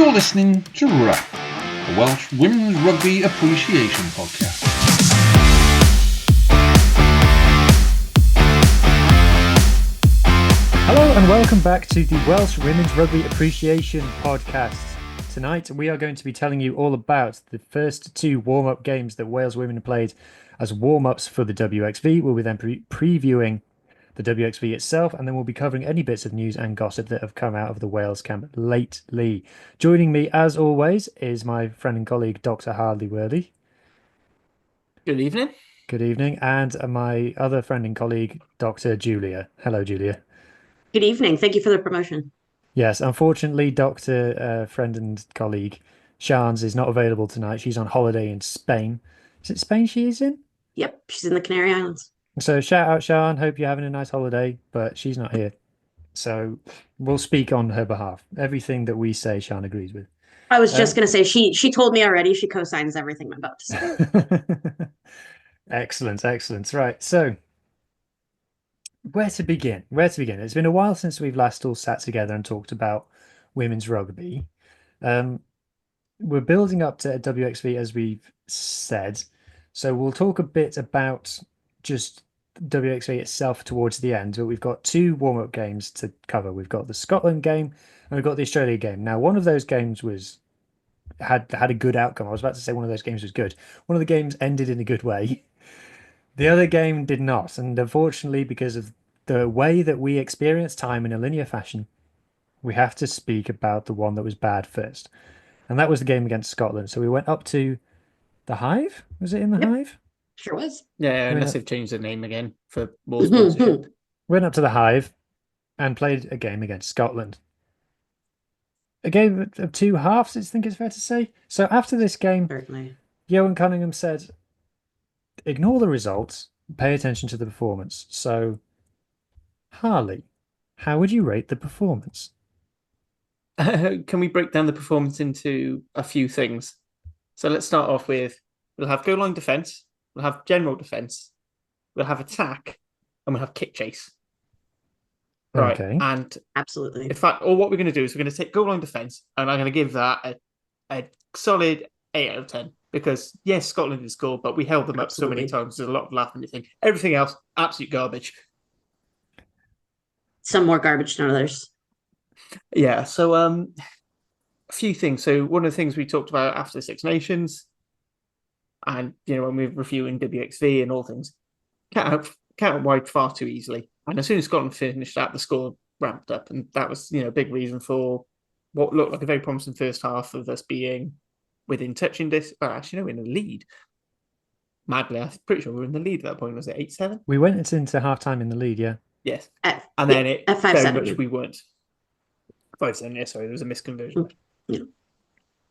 You're listening to RUP, the Welsh Women's Rugby Appreciation Podcast. Hello and welcome back to the Welsh Women's Rugby Appreciation Podcast. Tonight we are going to be telling you all about the first two warm-up games that Wales women played as warm-ups for the WXV. We'll be then previewing the WXV itself, and then we'll be covering any bits of news and gossip that have come out of the Wales camp lately. Joining me, as always, is my friend and colleague, Dr. Harley Worthy. Good evening. Good evening. And my other friend and colleague, Dr. Julia. Hello, Julia. Good evening. Thank you for the promotion. Yes, unfortunately, Dr. Friend and colleague Shans is not available tonight. She's on holiday in Spain. Is it Spain she is in? Yep, she's in the Canary Islands. So shout out, Shan. Hope you're having a nice holiday, but she's not here. So we'll speak on her behalf. Everything that we say, Shan agrees with. I was just going to say, she told me already. She co-signs everything I'm about to say. Excellent. Right, so where to begin? It's been a while since we've last all sat together and talked about women's rugby. We're building up to WXV, as we've said. So we'll talk a bit about just WXV itself towards the end, but we've got two warm-up games to cover. We've got the Scotland game and we've got the Australia game. Now, one of those games had a good outcome. I was about to say one of those games was good. One of the games ended in a good way. The other game did not, and unfortunately, because of the way that we experience time in a linear fashion, we have to speak about the one that was bad first, and that was the game against Scotland. So we went up to the Hive. Was it in the Hive? Sure was. Yeah, unless they've changed the name again for more sponsorship. Went up to the Hive and played a game against Scotland. A game of two halves, I think it's fair to say. So after this game, Certainly. Johan Cunningham said, ignore the results, pay attention to the performance. So, Harley, how would you rate the performance? Can we break down the performance into a few things? So let's start off with, we'll have goal line defence, we'll have general defence, we'll have attack, and we'll have kick chase. Right. Okay. And absolutely. in fact, what we're going to do is we're going to take goal line defence, and I'm going to give that a solid 8 out of 10. Because, yes, Scotland did score, but we held them up so many times. There's a lot of laughing. Everything else, absolute garbage. Some more garbage than others. Yeah, so a few things. So one of the things we talked about after the Six Nations, and, when we were reviewing WXV and all things, count wide far too easily. And as soon as Scotland finished that, the score ramped up. And that was, a big reason for what looked like a very promising first half of us being within touching this. Well, actually, no, in the lead. Madly, I'm pretty sure we were in the lead at that point. Was it 8-7? We went into half-time in the lead, yeah. Yes. And then it at 5-7, very much we weren't. 5-7, yeah, sorry, there was a misconversion. Yeah.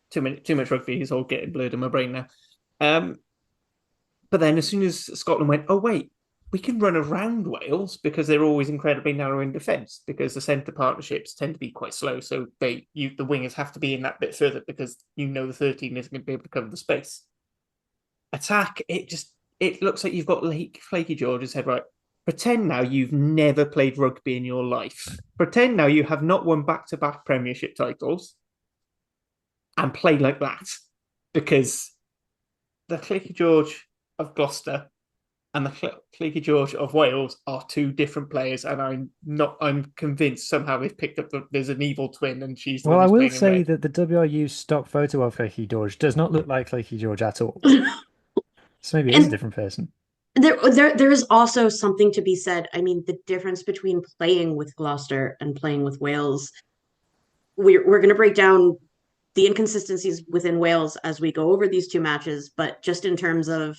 Too much rugby is all getting blurred in my brain now. But then as soon as Scotland went, oh, wait, we can run around Wales because they're always incredibly narrow in defence because the centre partnerships tend to be quite slow. So the wingers have to be in that bit further because the 13 isn't going to be able to cover the space. Attack, it looks like you've got Flaky George said, right, pretend now you've never played rugby in your life. Pretend now you have not won back-to-back Premiership titles and play like that. Because the Flaky George of Gloucester and the Flaky George of Wales are two different players, and I'm convinced somehow they've picked up there's an evil twin, and she's the Well, one I who's will playing say that the WRU stock photo of Flaky George does not look like Flaky George at all. So maybe it is a different person. There is also something to be said. I mean, the difference between playing with Gloucester and playing with Wales. We're going to break down the inconsistencies within Wales as we go over these two matches, but just in terms of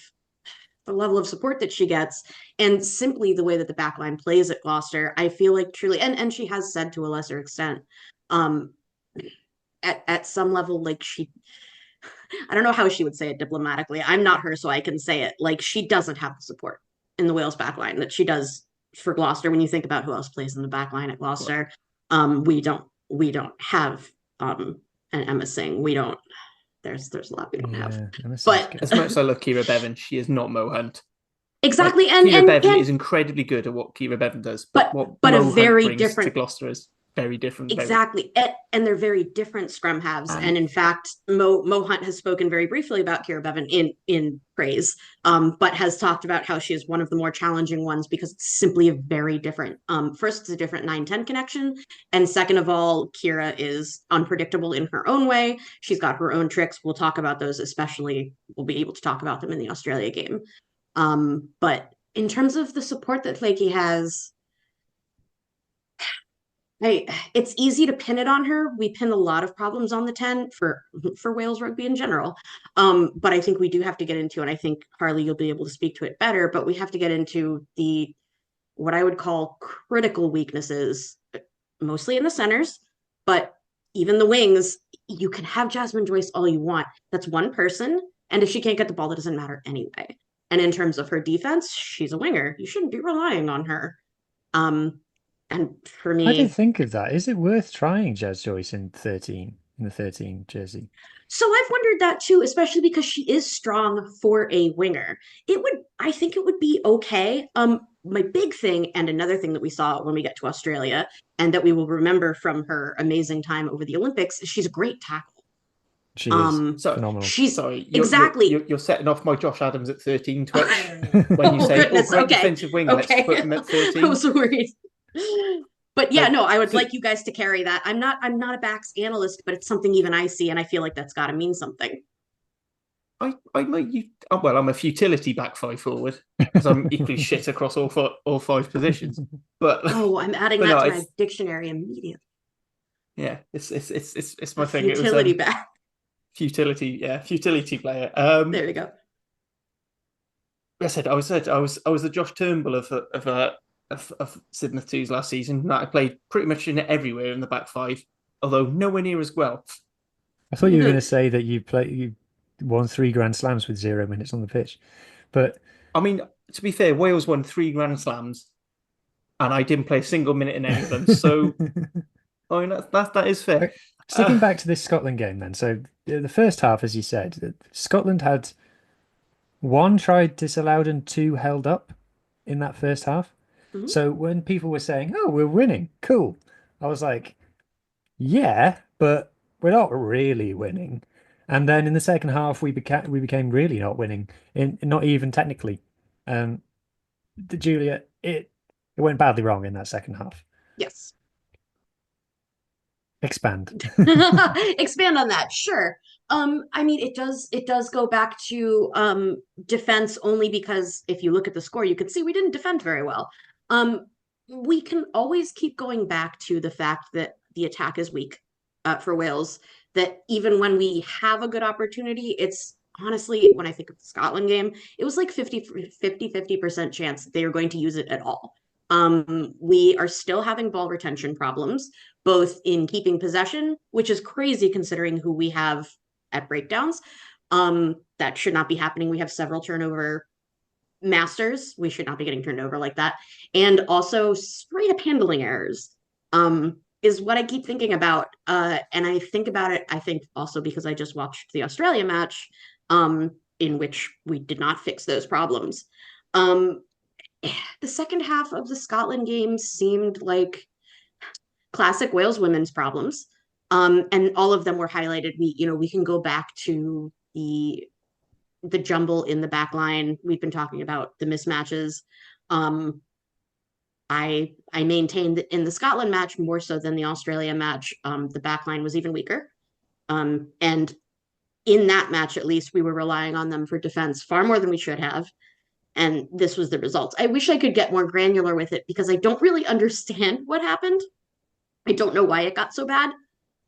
the level of support that she gets and simply the way that the backline plays at Gloucester, I feel like truly, and she has said to a lesser extent, at some level, like I don't know how she would say it diplomatically. I'm not her, so I can say it. Like, she doesn't have the support in the Wales backline that she does for Gloucester. When you think about who else plays in the backline at Gloucester, we don't have an Emma Singh. We don't. There's a lot we don't have. But as much as I love Kira Bevan, she is not Mo Hunt. Exactly, Kira Bevan is incredibly good at what Kira Bevan does, but what a Mo very Hunt brings different to Gloucester is. very different. Exactly. And they're very different scrum halves. And in fact, Mo Hunt has spoken very briefly about Kira Bevan in praise, but has talked about how she is one of the more challenging ones because it's simply a very different. First, it's a different 9-10 connection. And second of all, Kira is unpredictable in her own way. She's got her own tricks. We'll talk about those, especially we'll be able to talk about them in the Australia game. But in terms of the support that Flaky has, it's easy to pin it on her. We pin a lot of problems on the 10 for Wales rugby in general. But I think we do have to get into, and I think Harley, you'll be able to speak to it better, but we have to get into the what I would call critical weaknesses, mostly in the centers, but even the wings. You can have Jasmine Joyce all you want. That's one person. And if she can't get the ball, that doesn't matter anyway. And in terms of her defense, she's a winger. You shouldn't be relying on her. And for me, I didn't think of that. Is it worth trying Jazz Joyce in the 13 jersey? So I've wondered that too, especially because she is strong for a winger. I think it would be okay. My big thing, and another thing that we saw when we get to Australia, and that we will remember from her amazing time over the Olympics, is she's a great tackle. She is phenomenal. Exactly. You're setting off my Josh Adams at 13 twitch when you say, goodness, great okay. defensive wing, let's put him at 13. I was worried. But yeah, no, I would like you guys to carry that. I'm not a backs analyst, but it's something even I see, and I feel like that's got to mean something. I'm a futility back 5 forward because I'm equally shit across all 5 positions. But I'm adding that to my dictionary immediately. Yeah, it's my thing. Futility back. Futility player. There we go. I said I was the Josh Turnbull of Sidmouth 2's last season. I played pretty much in everywhere in the back 5, although nowhere near as well. I thought you were going to say that you won 3 Grand Slams with 0 minutes on the pitch, but I mean, to be fair, Wales won 3 Grand Slams, and I didn't play a single minute in any of them. So, I mean, that is fair. Sticking back to this Scotland game, then. So the first half, as you said, Scotland had 1 try disallowed and 2 held up in that first half. Mm-hmm. So when people were saying, "Oh, we're winning, cool," I was like, "Yeah, but we're not really winning." And then in the second half, we became really not winning, not even technically. Julia, it went badly wrong in that second half. Yes. Expand. Expand on that, sure. I mean, it does go back to defense only because if you look at the score, you can see we didn't defend very well. We can always keep going back to the fact that the attack is weak for Wales, that even when we have a good opportunity, it's honestly, when I think of the Scotland game, it was like 50% chance that they were going to use it at all. We are still having ball retention problems, both in keeping possession, which is crazy considering who we have at breakdowns. That should not be happening. We have several turnover masters. We should not be getting turned over like that. And also straight up handling errors is what I keep thinking about. And I think about it, I think also because I just watched the Australia match in which we did not fix those problems. The second half of the Scotland game seemed like classic Wales women's problems. And all of them were highlighted. We can go back to the jumble in the back line. We've been talking about the mismatches. I maintained that in the Scotland match, more so than the Australia match, the back line was even weaker. And in that match, at least, we were relying on them for defense far more than we should have. And this was the result. I wish I could get more granular with it because I don't really understand what happened. I don't know why it got so bad.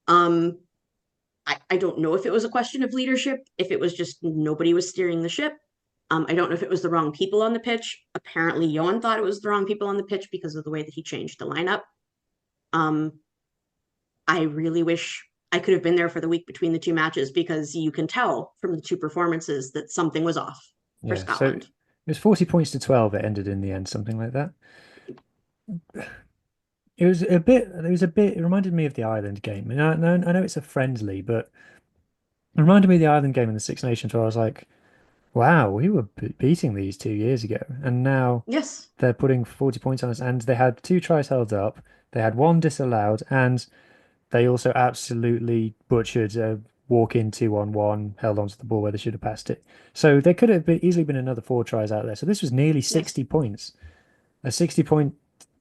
I don't know if it was a question of leadership, if it was just nobody was steering the ship. I don't know if it was the wrong people on the pitch. Apparently, Johan thought it was the wrong people on the pitch because of the way that he changed the lineup. I really wish I could have been there for the week between the 2 matches because you can tell from the 2 performances that something was off for Scotland. So it was 40 points to 12. It ended in the end, something like that. It reminded me of the Ireland game. And I know it's a friendly, but it reminded me of the Ireland game in the Six Nations where I was like, wow, we were beating these 2 years ago. And now yes, they're putting 40 points on us. And they had 2 tries held up. They had one disallowed, and they also absolutely butchered a walk-in 2-on-1, held onto the ball where they should have passed it. So there could have easily been another 4 tries out there. So this was nearly 60 points. A 60 point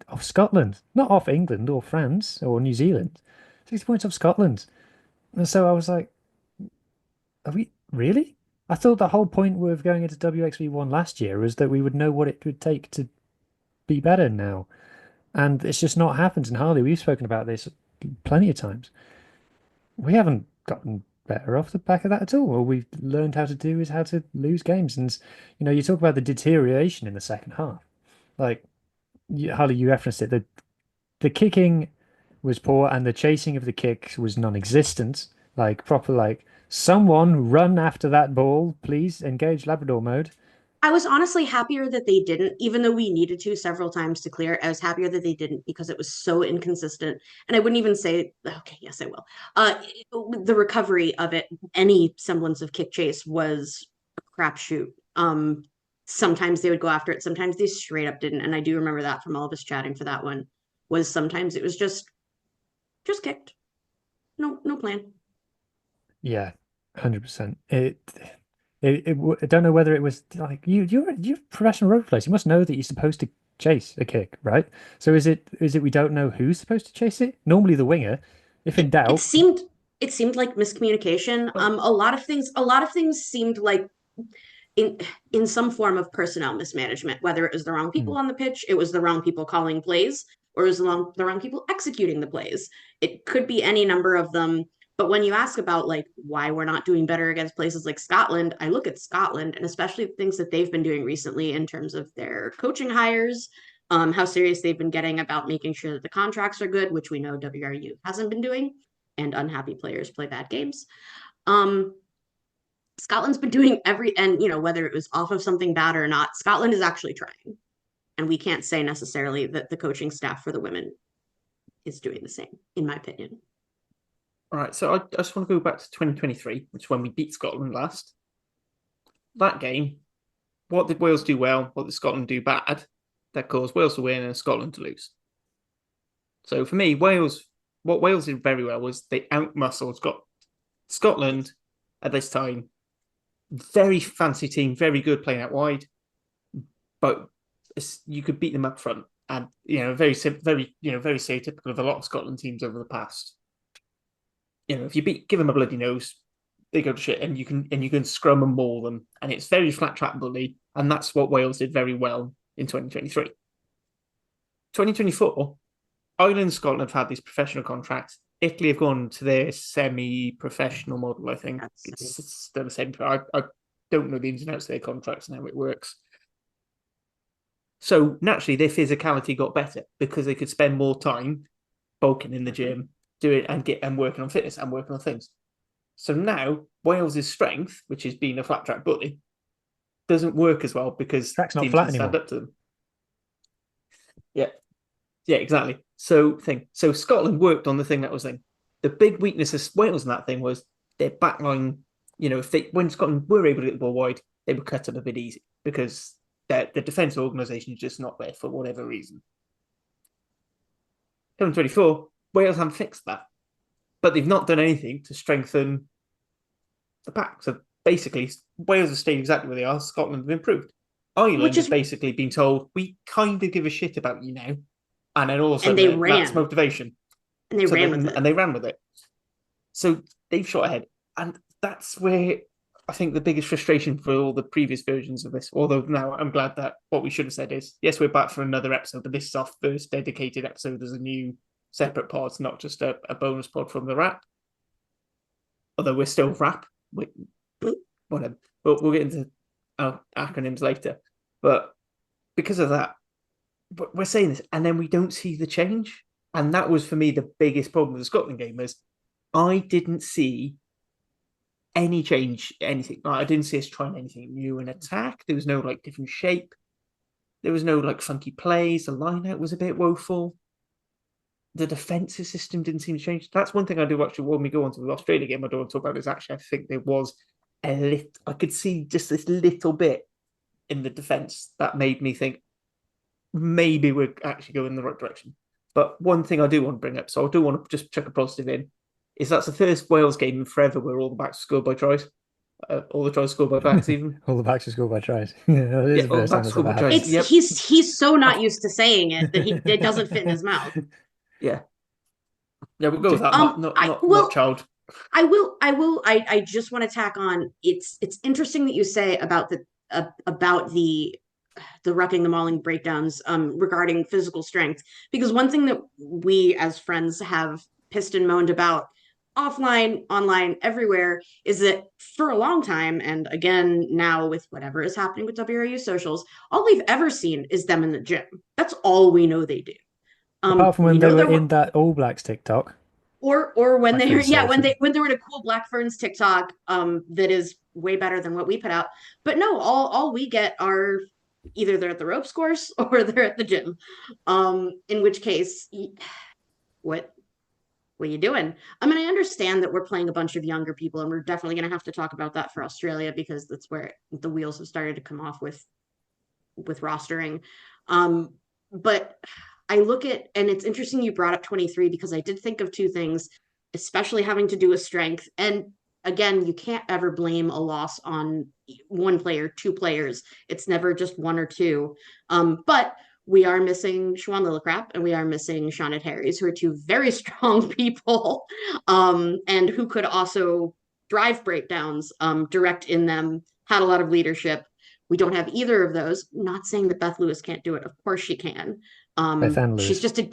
off Scotland, not off England or France or New Zealand. 60 points off Scotland. And so I was like, are we really? I thought the whole point of going into WXV1 last year was that we would know what it would take to be better now. And it's just not happened in Harley. We've spoken about this plenty of times. We haven't gotten better off the back of that at all. All we've learned how to do is how to lose games. And, you talk about the deterioration in the second half. Like, Harley, you referenced it. The kicking was poor and the chasing of the kicks was non-existent. Like, proper, like, someone run after that ball, please. Engage Labrador mode. I was honestly happier that they didn't, even though we needed to several times to clear. I was happier that they didn't because it was so inconsistent. And I wouldn't even say, okay, yes, I will. The recovery of it, any semblance of kick chase was a crapshoot. Sometimes they would go after it, sometimes they straight up didn't. And I do remember that from all of us chatting for that one. Was sometimes it was just kicked. No plan. Yeah, 100%. I don't know whether it was like you're a professional rugby player. You must know that you're supposed to chase a kick, right? So is it we don't know who's supposed to chase it? Normally the winger. If in doubt, it seemed like miscommunication. A lot of things seemed like in some form of personnel mismanagement, whether it was the wrong people on the pitch, it was the wrong people calling plays, or it was the wrong people executing the plays. It could be any number of them. But when you ask about like why we're not doing better against places like Scotland, I look at Scotland and especially the things that they've been doing recently in terms of their coaching hires, how serious they've been getting about making sure that the contracts are good, which we know WRU hasn't been doing, and unhappy players play bad games. Scotland's been doing and whether it was off of something bad or not, Scotland is actually trying. And we can't say necessarily that the coaching staff for the women is doing the same, in my opinion. All right, so I just want to go back to 2023, which is when we beat Scotland last. That game, what did Wales do well? What did Scotland do bad? That caused Wales to win and Scotland to lose. So for me, what Wales did very well was they outmuscled Scotland at this time. Very fancy team, very good playing out wide, but you could beat them up front, and very stereotypical of a lot of Scotland teams over the past. If you give them a bloody nose, they go to shit, and you can scrum and maul them, and it's very flat track bully, and that's what Wales did very well in 2023. 2024, Ireland and Scotland have had these professional contracts. Italy have gone to their semi-professional model, I think. It's still the same. I don't know the ins and outs of their contracts and how it works. So naturally, their physicality got better because they could spend more time bulking in the gym, doing and working on fitness and working on things. So now Wales' strength, which is being a flat track bully, doesn't work as well because track's not teams flat can stand anymore. up to them. Yeah, exactly. So Scotland worked on the thing that was thing. The big weakness of Wales in that thing was their backline. When Scotland were able to get the ball wide, they would cut them a bit easy because the defensive organisation is just not there for whatever reason. 2024, Wales haven't fixed that, but they've not done anything to strengthen the back. So basically, Wales have stayed exactly where they are. Scotland have improved. Ireland has basically been told, we kind of give a shit about you now. And then all of a sudden, that's motivation. And they ran with it. And they ran with it. So they've shot ahead. And that's where I think the biggest frustration for all the previous versions of this, although now I'm glad that what we should have said is, yes, we're back for another episode, but this is our first dedicated episode as a new separate pod, not just a bonus pod from the wrap. Although we're still wrap. Whatever. We'll get into our acronyms later. But because of that, but we're saying this, and then we don't see the change. And that was, for me, the biggest problem with the Scotland game was I didn't see any change, anything. I didn't see us trying anything new in attack. There was no, different shape. There was no, funky plays. The line-out was a bit woeful. The defensive system didn't seem to change. That's one thing I do actually, when we go on to the Australia game, I don't want to talk about this. Actually, I think there was I could see just this little bit in the defense that made me think, maybe we're actually going in the right direction. But one thing I do want to bring up, so I do want to just chuck a positive in, is that's the first Wales game in forever where all the backs scored by tries. All the tries scored by backs, even. All the backs are scored by tries. That is the all first the time backs that's scored ever by tries. happened. Yep. He's so not used to saying it that it doesn't fit in his mouth. Yeah, we'll go with that. Not child. I just want to tack on. It's interesting that you say about the rucking, the mauling breakdowns regarding physical strength, because one thing that we as friends have pissed and moaned about offline, online, everywhere is that for a long time, and again now with whatever is happening with WRU socials, all we've ever seen is them in the gym. That's all we know they do. Apart from when they were in that All Blacks TikTok. Or when they appreciate when they were in a cool Black Ferns TikTok that is way better than what we put out. But no, all we get are either they're at the ropes course or they're at the gym. In which case, what are you doing? I mean, I understand that we're playing a bunch of younger people, and we're definitely going to have to talk about that for Australia, because that's where the wheels have started to come off with rostering. But I look at, and it's interesting you brought up 23, because I did think of two things, especially having to do with strength. And again, you can't ever blame a loss on one player, two players. It's never just one or two. But we are missing Siobhan Lillicrap and we are missing Shawnette Harries, who are two very strong people, and who could also drive breakdowns, direct in them, had a lot of leadership. We don't have either of those. Not saying that Beth Lewis can't do it. Of course she can. Beth Ann Lewis. She's just a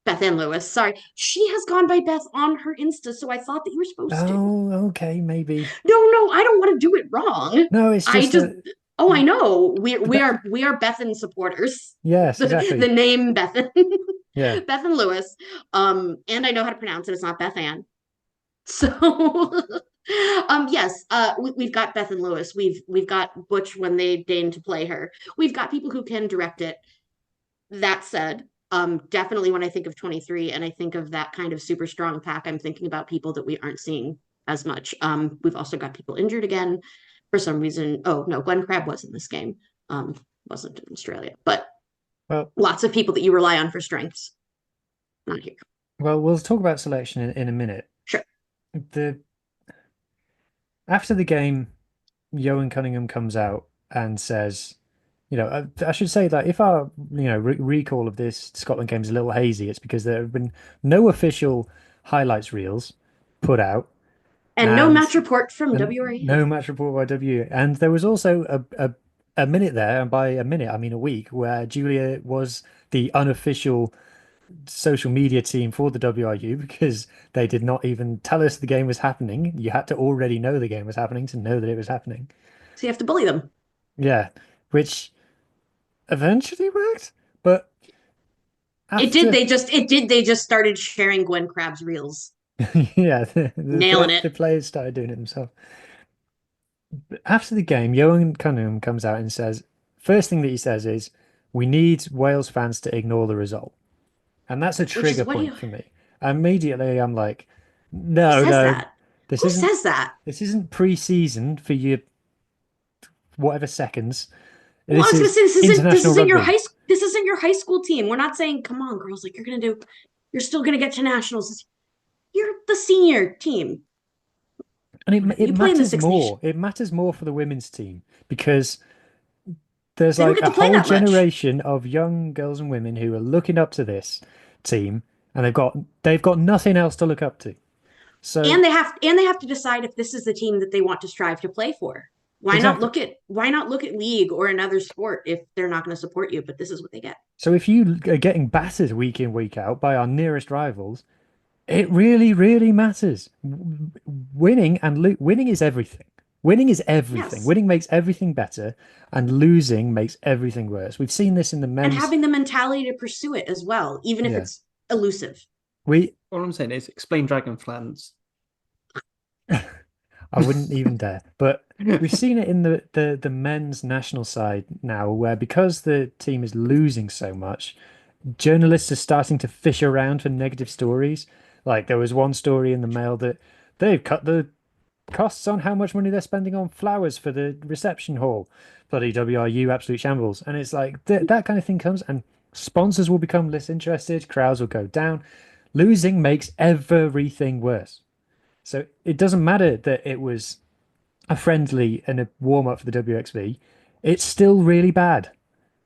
Beth Ann Lewis. Sorry, she has gone by Beth on her Insta, so I thought that you were supposed to. Oh, okay, maybe. No, I don't want to do it wrong. No, it's just. Oh, I know. We are Bethan supporters. Yes, exactly. The name Bethan. Yeah. Bethan Lewis. And I know how to pronounce it. It's not Beth Ann. So yes, we've got Bethan Lewis. We've got Butch when they deign to play her. We've got people who can direct it. That said, definitely when I think of 23 and I think of that kind of super strong pack, I'm thinking about people that we aren't seeing as much. We've also got people injured again for some reason. Oh no, Glenn Crabb was in this game. Wasn't in Australia, but lots of people that you rely on for strengths. Not here. Well, we'll talk about selection in a minute. Sure. After the game, Johan Cunningham comes out and says, I should say that if our recall of this Scotland game is a little hazy, it's because there have been no official highlights reels put out. And no match report from WRU. No match report by WRU. And there was also a minute there, and by a minute I mean a week, where Julia was the unofficial social media team for the WRU, because they did not even tell us the game was happening. You had to already know the game was happening to know that it was happening. So you have to bully them. Yeah, which eventually worked, but it did. They just started sharing Gwen Crabb's reels. Yeah, nailing it. The players started doing it themselves. After the game, Johan Cunningham comes out and says, first thing that he says is, we need Wales fans to ignore the result. And that's a trigger point for me. Immediately, I'm like, no. Who says that? This isn't pre-season for your whatever seconds. Well, I was going to say, this isn't your high school team. We're not saying, come on, girls, like you're still going to get to nationals. You're the senior team. And it matters more. It matters more for the women's team, because there's like a whole generation of young girls and women who are looking up to this team, and they've got nothing else to look up to. So and they have to decide if this is the team that they want to strive to play for. Why not look at league or another sport if they're not going to support you? But this is what they get. So if you are getting battered week in, week out by our nearest rivals, it really, really matters. Winning is everything. Winning is everything. Yes. Winning makes everything better, and losing makes everything worse. We've seen this in the men's. And having the mentality to pursue it as well, even if it's elusive. All I'm saying is explain Dragonflans. I wouldn't even dare. But we've seen it in the men's national side now, where because the team is losing so much, journalists are starting to fish around for negative stories. Like there was one story in the Mail that they've cut the costs on how much money they're spending on flowers for the reception hall. Bloody WRU, absolute shambles. And it's like that kind of thing comes, and Sponsors will become less interested, crowds will go down. Losing makes everything worse. So it doesn't matter that it was a friendly and a warm up for the WXV. It's still really bad.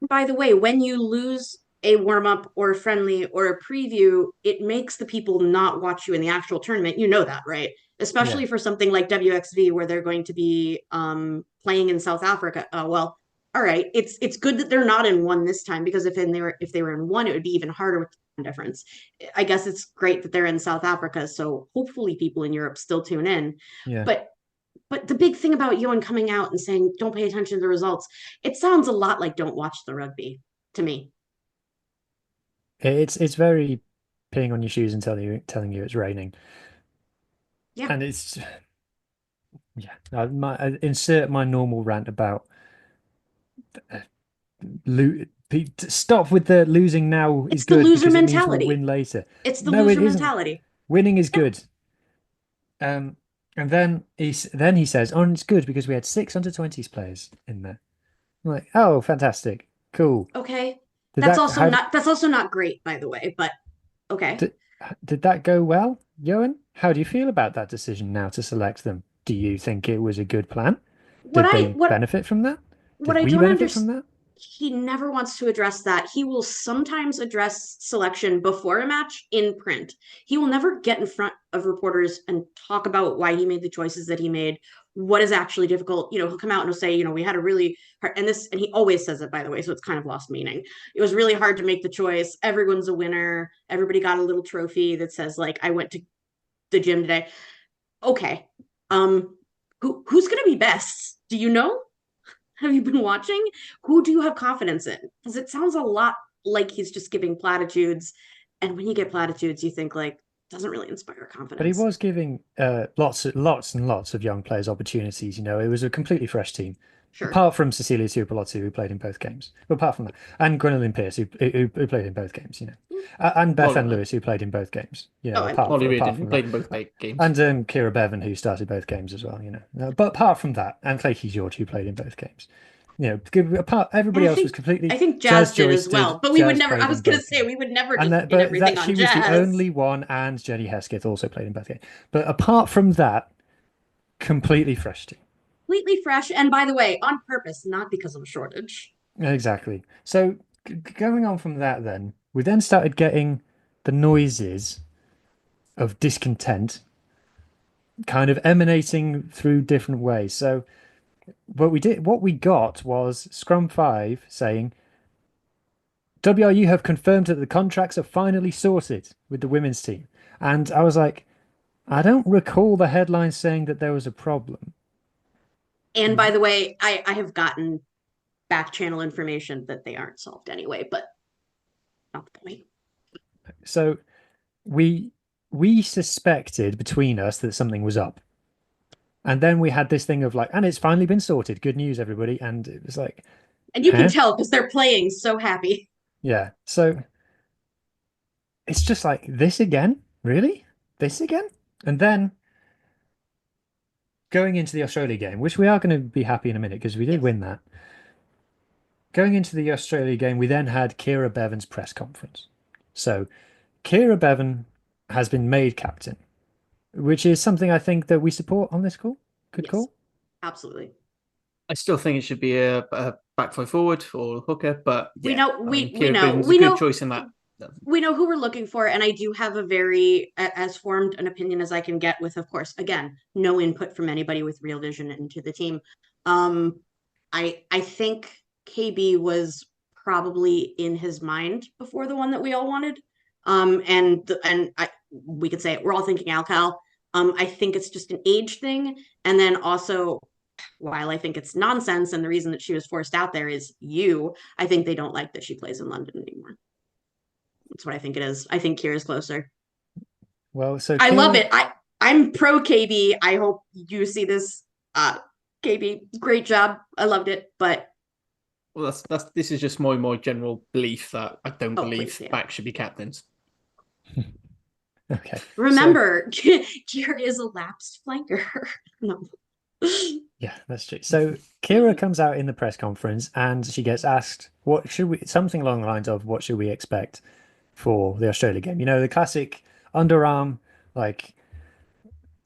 By the way, when you lose a warm up or a friendly or a preview, it makes the people not watch you in the actual tournament. You know that, right? Especially Yeah. for something like WXV where they're going to be playing in South Africa. Well, all right, it's good that they're not in one this time, because if they were in one, it would be even harder with the difference. I guess it's great that they're in South Africa, so hopefully people in Europe still tune in. Yeah. But the big thing about Ewan coming out and saying don't pay attention to the results, it sounds a lot like don't watch the rugby to me. It's very peeing on your shoes and telling you it's raining. Yeah. And it's insert my normal rant about stop with the losing now It's is the good loser because it means we'll mentality. win later. It's the No, it loser isn't. mentality. Winning is Yeah. good. And then he says, "Oh, and it's good because we had 6 under-20s players in there." I'm like, "Oh, fantastic, cool." Okay. Did That's that also how not great, by the way, but okay. did, did that go well, Johan? How do you feel about that decision now to select them? Do you think it was a good plan? What Did I they what benefit from that? what Did I we don't benefit from understand, that? he never wants to address that. He will sometimes address selection before a match in print. He will never get in front of reporters and talk about why he made the choices that he made, what is actually difficult. He'll come out and he'll say, we had a really hard, and he always says it, by the way, so it's kind of lost meaning. It was really hard to make the choice. Everyone's a winner. Everybody got a little trophy that says, like, I went to the gym today. Okay. Who's gonna be best? Do you know? Have you been watching? Who do you have confidence in? Because it sounds a lot like he's just giving platitudes. And when you get platitudes, you think, like, doesn't really inspire But he confidence. was giving lots and lots of young players opportunities. It was a completely fresh team, Sure. apart from Cecilia Tuipulotu, who played in both games. But apart from that, and Gwendolyn Pierce, who played in both games. And Beth Ann Molly, Lewis, who played in both games. Oh, and Apart Molly from, Reardon, apart who from played that, in both games. and Kira Bevan, who started both games as well. But apart from that, and Clayton George, who played in both games. Everybody else was completely. I think Jazz Jazz did Joyce as well, but we would Jazz never. I played was in gonna both say games. we would never And just that, pin but everything that on she was the Jazz. only one, and Jenny Hesketh also played in both games. But apart from that, completely fresh team. Completely fresh, and by the way, on purpose, not because of a shortage. Exactly. So going on from that, then we then started getting the noises of discontent, kind of emanating through different ways. So what we got was Scrum 5 saying, WRU have confirmed that the contracts are finally sorted with the women's team. And I was like, I don't recall the headline saying that there was a problem. And by the way, I have gotten back channel information that they aren't solved anyway, but not the point. So we suspected between us that something was up. And then we had this thing of like, and it's finally been sorted. Good news, everybody. And it was like, And you can tell because they're playing so happy. Yeah. So it's just like, this again? Really? This again? And then going into the Australia game, which we are going to be happy in a minute because we did win that. Going into the Australia game, we then had Kira Bevan's press conference. So Kira Bevan has been made captain, which is something I think that we support on this call. Good call. Absolutely. I still think it should be a back five forward or hooker, but we know a good choice in that. We know who we're looking for, and I do have a very as formed an opinion as I can get with, of course, again, no input from anybody with real vision into the team. I think KB was probably in his mind before the one that we all wanted. We could say it, we're all thinking Alcal. I think it's just an age thing, and then also, while I think it's nonsense, and the reason that she was forced out there is I think they don't like that she plays in London anymore. That's what I think it is. I think Kira's closer. Well, so I love it. I'm pro KB. I hope you see this. KB, great job. I loved it, but this is just my general belief that I don't believe please, backs should be captains. Okay. Remember, Kira is a lapsed flanker. No. Yeah, that's true. So Kira comes out in the press conference and she gets asked, "What should we?" Something along the lines of, "What should we expect for the Australia game?" You know, the classic underarm, like,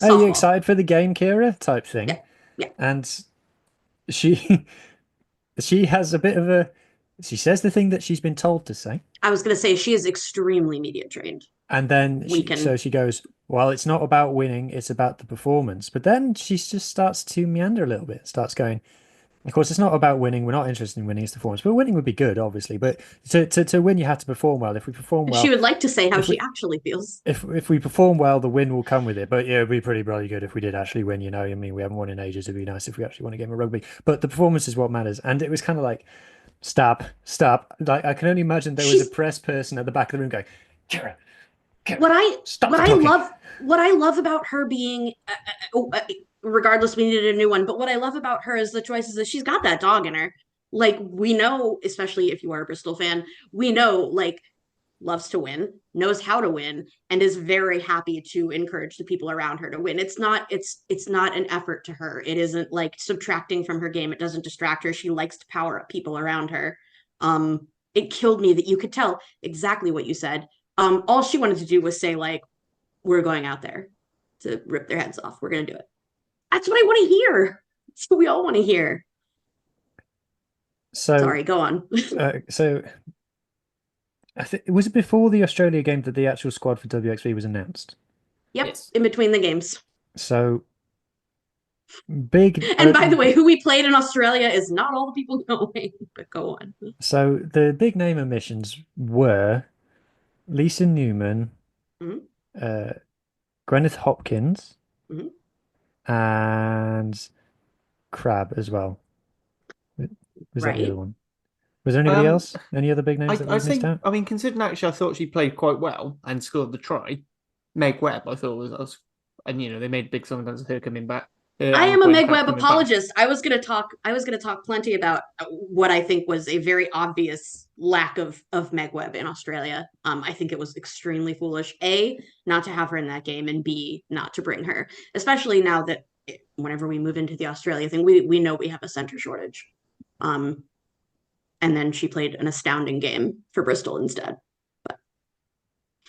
"Are you Softball. excited for the game, Kira?" type thing. Yeah, yeah. And she she has a bit of a. She says the thing that she's been told to say. I was going to say she is extremely media trained. And then We can- she goes, well, it's not about winning, it's about the performance. But then she just starts to meander a little bit, starts going, of course, it's not about winning. We're not interested in winning, it's the performance. But winning would be good, obviously. But to win, you have to perform well. If we perform well, She would like to say how if she we- actually feels. if we perform well, the win will come with it. But yeah, it'd be pretty bloody good if we did actually win, you know. I mean, we haven't won in ages. It'd be nice if we actually won a game of rugby. But the performance is what matters. And it was kind of like, stop. Like, I can only imagine there was a press person at the back of the room going, Kira, stop talking. What I love about her being regardless, we needed a new one, but what I love about her is the choices that she's got that dog in her. Like, we know, especially if you are a Bristol fan, we know, like, loves to win, knows how to win, and is very happy to encourage the people around her to win. It's not an effort to her. It isn't like subtracting from her game. It doesn't distract her. She likes to power up people around her. It killed me that you could tell exactly what you said. All she wanted to do was say, like, we're going out there to rip their heads off. We're going to do it. That's what I want to hear. That's what we all want to hear. So sorry, go on. So I think was it before the Australia game that the actual squad for WXV was announced? Yep, Yes. in between the games. So big. And by the way, who we played in Australia is not all the people going, but go on. So the big name omissions were Lisa Newman, Gwyneth Hopkins, and Crab as well. Was that the other one? Was there anybody else? Any other big names that we missed out? I mean, considering actually, I thought she played quite well and scored the try. Meg Webb, I thought was, and you know they made big sometimes of her coming back. I am a Meg Webb apologist. I was gonna talk plenty about what I think was a very obvious lack of Meg Webb in Australia. I think it was extremely foolish. A, not to have her in that game, and B, not to bring her, especially now that whenever we move into the Australia thing, we know we have a center shortage. And then she played an astounding game for Bristol instead. But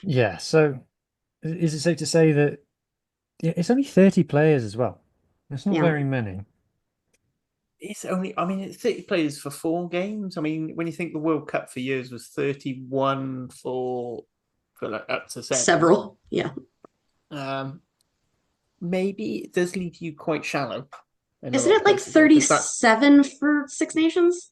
yeah, so is it safe to say that it's only 30 players as well? It's not very many. It's only, I mean, it's 30 players for 4 games. I mean, when you think the World Cup for years was 31 for like up to 7. Several, yeah. Maybe it does leave you quite shallow. Isn't it like 37 for Six Nations?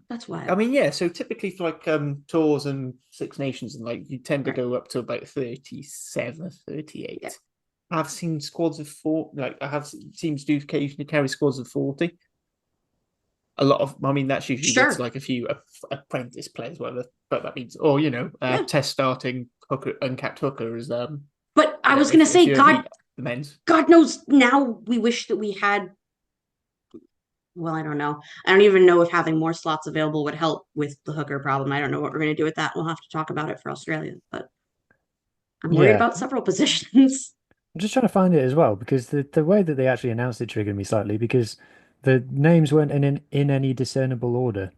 That's why. I mean, yeah. So typically for like tours and Six Nations, and like you tend to go up to about 37, 38. Yeah. I've seen squads of 4. Like I have teams do occasionally carry squads of 40. A lot of, I mean, that's usually with like a few apprentice players, whatever. But that means, or you know, test starting hooker, uncapped hooker is. But I was going to say, the men's. God knows now we wish that we had. Well, I don't know. I don't even know if having more slots available would help with the hooker problem. I don't know what we're going to do with that. We'll have to talk about it for Australia. But I'm worried about several positions. I'm just trying to find it as well, because the way that they actually announced it triggered me slightly, because the names weren't in any discernible order.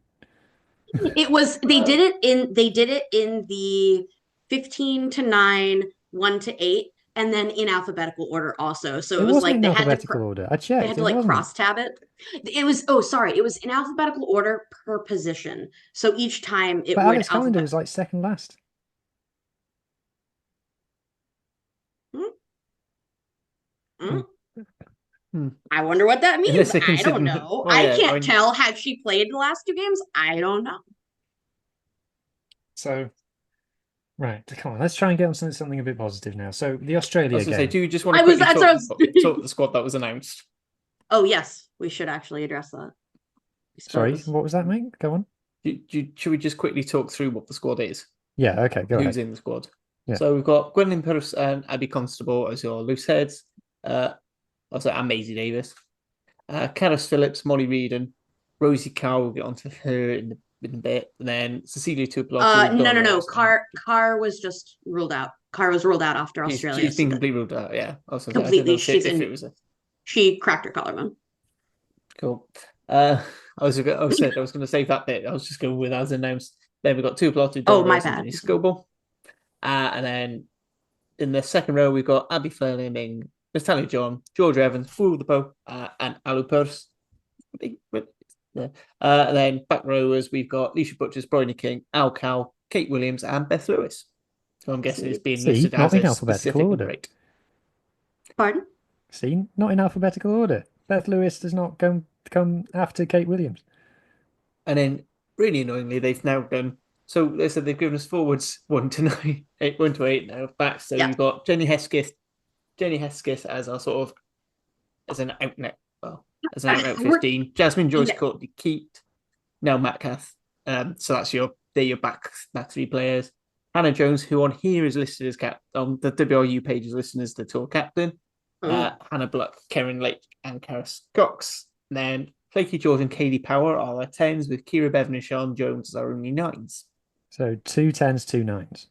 It was they did it in the 15 to 9, 1 to 8, and then in alphabetical order also. So it was like they had to order. I checked. They had to like cross tab it. It was it was in alphabetical order per position. So each time it would. Alex Calendar was like second last. I wonder what that means. I don't know. Oh, yeah, I can't tell. Had she played the last 2 games? I don't know. So, right, come on, let's try and get on something a bit positive now. So the Australia game. I was going to say, do you just want to quickly talk the squad that was announced? Oh yes, we should actually address that. Sorry, what was that, mate? Go on. Should we just quickly talk through what the squad is? Yeah, okay, go ahead. Who's in the squad? Yeah. So we've got Gwendolyn Purse and Abby Constable as your loose heads. Also, and Maisie Davis. Karis Phillips, Molly Reed, and Rosie Carr. We'll get onto her in a bit. And then Cecilia Tupelotti. No. Carr was just ruled out. Carr was ruled out after Australia. She's been completely ruled out, yeah. Completely. She cracked her collarbone. Cool. I was going to save that bit. I was just going with as announced. Then we've got two plotted Oh, my Dolores and bad. Denny Scoble. And then in the second row, we've got Abby Fleming, Natalia John, Georgia Evans, Fu the Poe, and Alu Purse. And then back rowers, we've got Leisha Butchers, Bryony King, Al Cal, Kate Williams, and Beth Lewis. So I'm guessing it's being See, listed not as in a alphabetical specific order. rate. Pardon? See, not in alphabetical order. Beth Lewis does not come after Kate Williams. And then, really annoyingly, they've now done. So they said they've given us forwards 1 to 9, 1 to 8 now. Back, so you've got Jenny Hesketh as our sort of as an outlet. Well, as an outlet 15. Jasmine Joyce Courtney Keat, now Metcalf. So that's your back three players. Hannah Jones, who on here is listed as on the WRU page is listed as the tour captain. Hannah Bluck, Karen Lake, and Karis Cox. And then Flaky Jordan, Kaylee Power are our 10s, with Kira Bevan and Sean Jones as our only 9s. So 2 10s, 2 9s.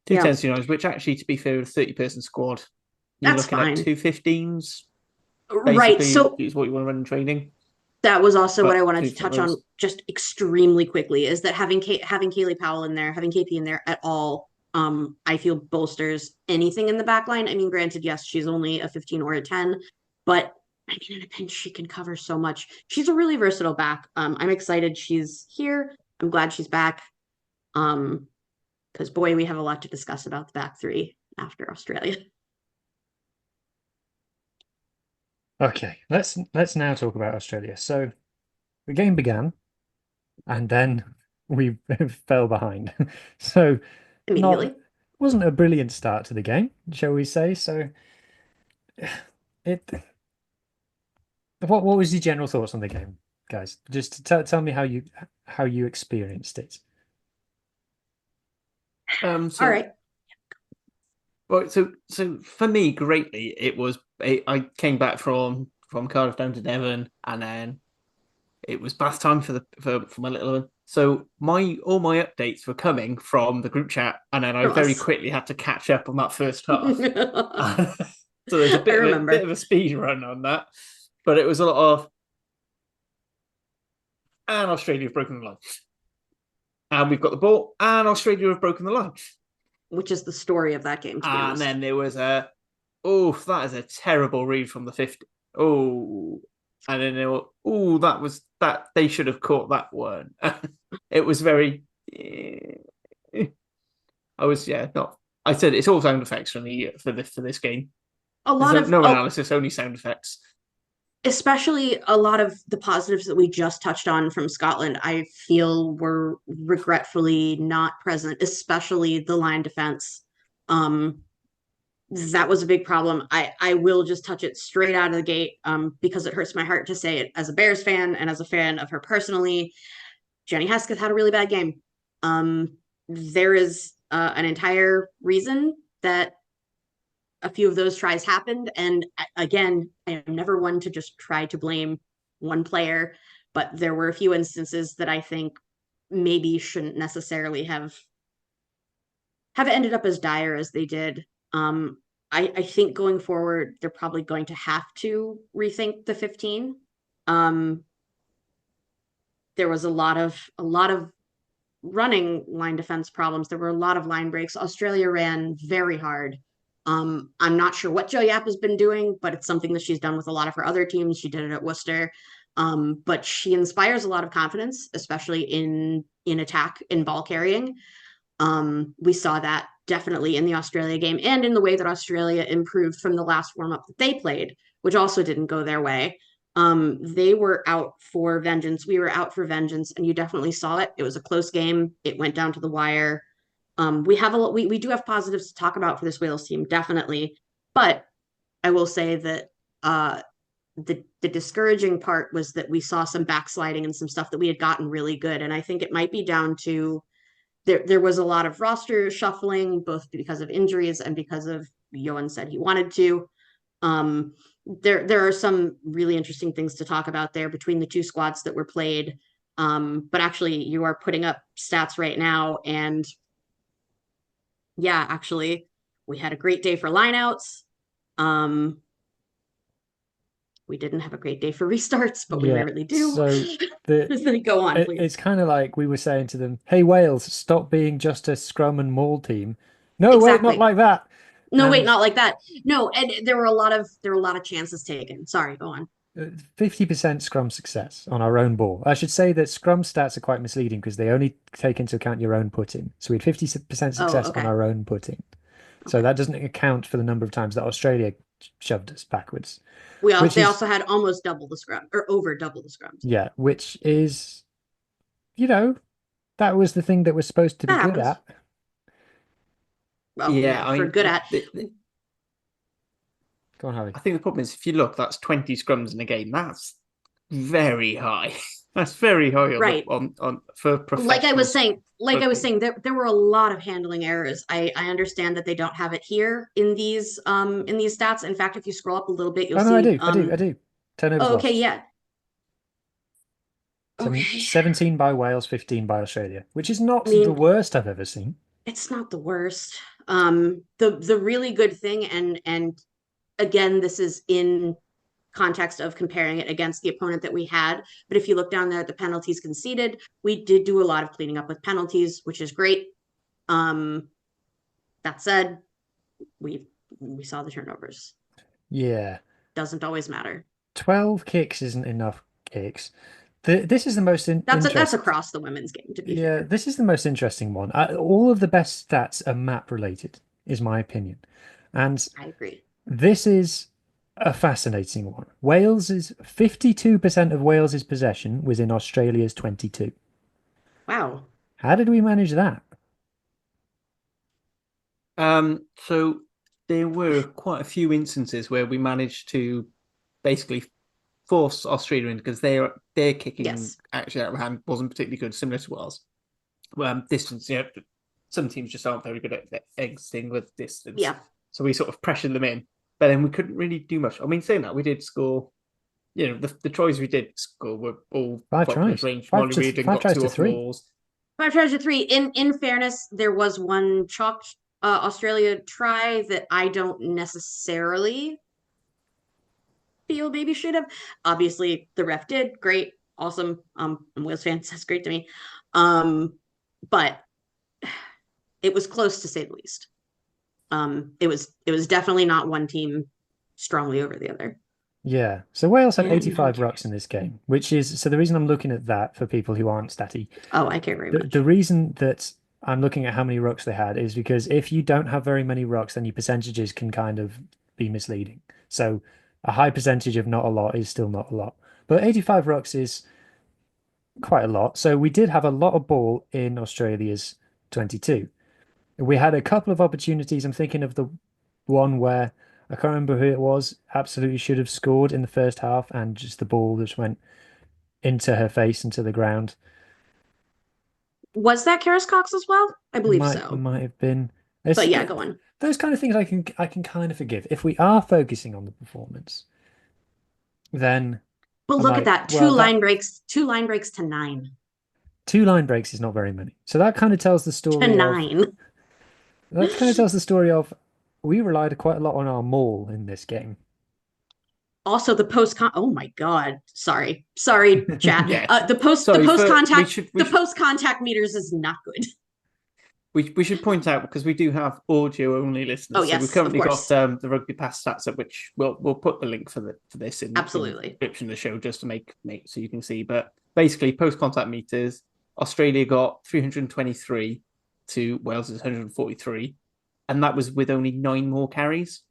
2 10s, 2 9s, which actually, to be fair, with a 30-person squad, you're That's looking fine. at 2 15s. Right. So is what you want to run in training. that was also what I But wanted two to touch different on just extremely quickly, is that having Kaylee Powell in there, having KP in there at all, I feel bolsters anything in the back line. I mean, granted, yes, she's only a 15 or a 10, but I mean, in a pinch, she can cover so much. She's a really versatile back. I'm excited she's here. I'm glad she's back. Because boy, we have a lot to discuss about the back three after Australia. Okay, let's now talk about Australia. So the game began, and then we fell behind. So Immediately. wasn't a brilliant start to the game, shall we say? So what was your general thoughts on the game, guys? Just tell me how you experienced it. All right. Well, so for me, greatly, it was I came back from Cardiff down to Devon, and then it was bath time for my little one. So all my updates were coming from the group chat, and then I very quickly had to catch up on that first half. So there's a bit of a speed run on that, but it was a lot of, and Australia have broken the line, and we've got the ball, and Australia have broken the line. Which is the story of that game, to be honest. And then there was that is a terrible read from the 50. Oh, and then there were, that they should have caught that one. It was very. I said it's all sound effects for this game. No analysis, only sound effects. Especially a lot of the positives that we just touched on from Scotland, I feel were regretfully not present, especially the line defense. That was a big problem. I will just touch it straight out of the gate, because it hurts my heart to say it as a Bears fan and as a fan of her personally. Jenny Hesketh had a really bad game. There is an entire reason that a few of those tries happened. And again, I am never one to just try to blame one player, but there were a few instances that I think maybe shouldn't necessarily have ended up as dire as they did. I think going forward, they're probably going to have to rethink the 15. There was a lot of running line defense problems. There were a lot of line breaks. Australia ran very hard. I'm not sure what Jo Yap has been doing, but it's something that she's done with a lot of her other teams. She did it at Worcester. But she inspires a lot of confidence, especially in attack, in ball carrying. We saw that definitely in the Australia game and in the way that Australia improved from the last warm-up that they played, which also didn't go their way. They were out for vengeance. We were out for vengeance, and you definitely saw it. It was a close game. It went down to the wire. We do have positives to talk about for this Wales team, definitely. But I will say that the discouraging part was that we saw some backsliding and some stuff that we had gotten really good. And I think it might be down to there was a lot of roster shuffling, both because of injuries and because of Johan said he wanted to. There are some really interesting things to talk about there between the two squads that were played. But actually, you are putting up stats right now, and yeah, actually, we had a great day for lineouts. We didn't have a great day for restarts, but we Yeah, rarely do. so Go on, please. it's kind of like we were saying to them, "Hey Wales, stop being just a scrum and maul team." No, wait, not Exactly. like that. No, wait, And not like that. No, and there were a lot of chances taken. Sorry, go on. 50% scrum success on our own ball. I should say that scrum stats are quite misleading because they only take into account your own putting. So we had 50% Oh, success on okay. our own putting. So Okay. that doesn't account for the number of times that Australia shoved us backwards. They also had almost double the scrum or over double the scrums. Yeah, which is, that was the thing that we're supposed to be That good happens. at. Well, Yeah, I for mean, good at. Go on, Harry. I think the problem is if you look, that's 20 scrums in a game. That's very high. That's very high on Right. For professionals. Like I was saying, there were a lot of handling errors. I understand that they don't have it here in these stats. In fact, if you scroll up a little bit, you'll Oh, see. no, I do. Turnovers Oh, okay, lost. yeah. So Okay. 17 by Wales, 15 by Australia, which is not I mean, the worst I've ever seen. It's not the worst. The really good thing, and again, this is in context of comparing it against the opponent that we had. But if you look down there at the penalties conceded, we did do a lot of cleaning up with penalties, which is great. That said, we saw the turnovers. Yeah. Doesn't always matter. 12 kicks isn't enough kicks. This is the most That's across the women's game, to be fair. This is the most interesting one. All of the best stats are map related, is my opinion. And I agree. this is a fascinating one. 52% of Wales's possession was in Australia's 22. Wow. How did we manage that? So there were quite a few instances where we managed to basically force Australia in because their kicking actually out of hand wasn't particularly good, similar to ours. Distance, some teams just aren't very good at exiting with distance. Yeah. So we sort of pressured them in, but then we couldn't really do much. I mean, saying that, we did score. The tries we did score were all 5 quite tries. range. 5 Molly Reid to, 5 got tries 2 to off 3. walls. 5 tries to 3. In fairness, there was one chalked Australia try that I don't necessarily feel maybe should have. Obviously, the ref did. Great. Awesome. I'm a Wales fan. That's great to me. But it was close to say the least. It was definitely not one team strongly over the other. Yeah. So Wales had 85 rucks in this game, which is so the reason I'm looking at that for people who aren't statty. Oh, I care very much. The reason that I'm looking at how many rucks they had is because if you don't have very many rucks, then your percentages can kind of be misleading. So a high percentage of not a lot is still not a lot. But 85 rucks is quite a lot. So we did have a lot of ball in Australia's 22. We had a couple of opportunities. I'm thinking of the one where I can't remember who it was, absolutely should have scored in the first half, and just the ball just went into her face, into the ground. Was that Karis Cox as well? I believe so. Might have been. But yeah, go on. Those kind of things I can kind of forgive. If we are focusing on the performance, then But I'm look like, at that. well, Line breaks to 9. 2 line breaks is not very many. So that kind of tells the story To of 9. that kind of tells the story of we relied quite a lot on our maul in this game. Also, the oh my god, sorry, chat. Yeah. The post contact meters is not good. We should point out because we do have audio only listeners. Oh yes, so we've currently of course. got the Rugby Pass stats at which we'll put the link for this in Absolutely the description of the show just to make so you can see. But basically, post contact meters, Australia got 323 to Wales's 143, and that was with only 9 more carries.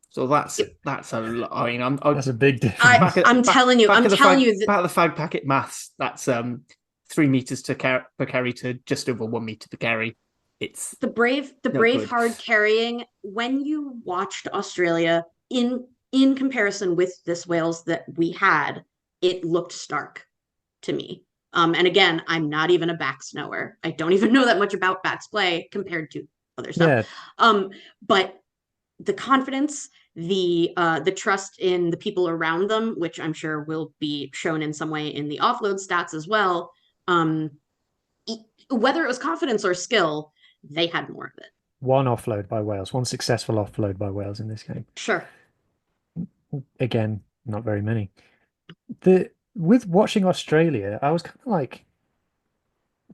So that's a lot. I mean, that's a big difference. I'm telling you, back of the fag packet maths. That's 3 meters per carry to just over 1 meter to carry. It's the brave hard carrying. When you watched Australia in comparison with this Wales that we had, it looked stark to me. And again, I'm not even a backs knower. I don't even know that much about backs play compared to other stuff. Yeah. But the confidence, the trust in the people around them, which I'm sure will be shown in some way in the offload stats as well. Whether it was confidence or skill, they had more of it. One offload by Wales, one successful offload by Wales in this game. Sure. Again, not very many. With watching Australia, I was kind of like,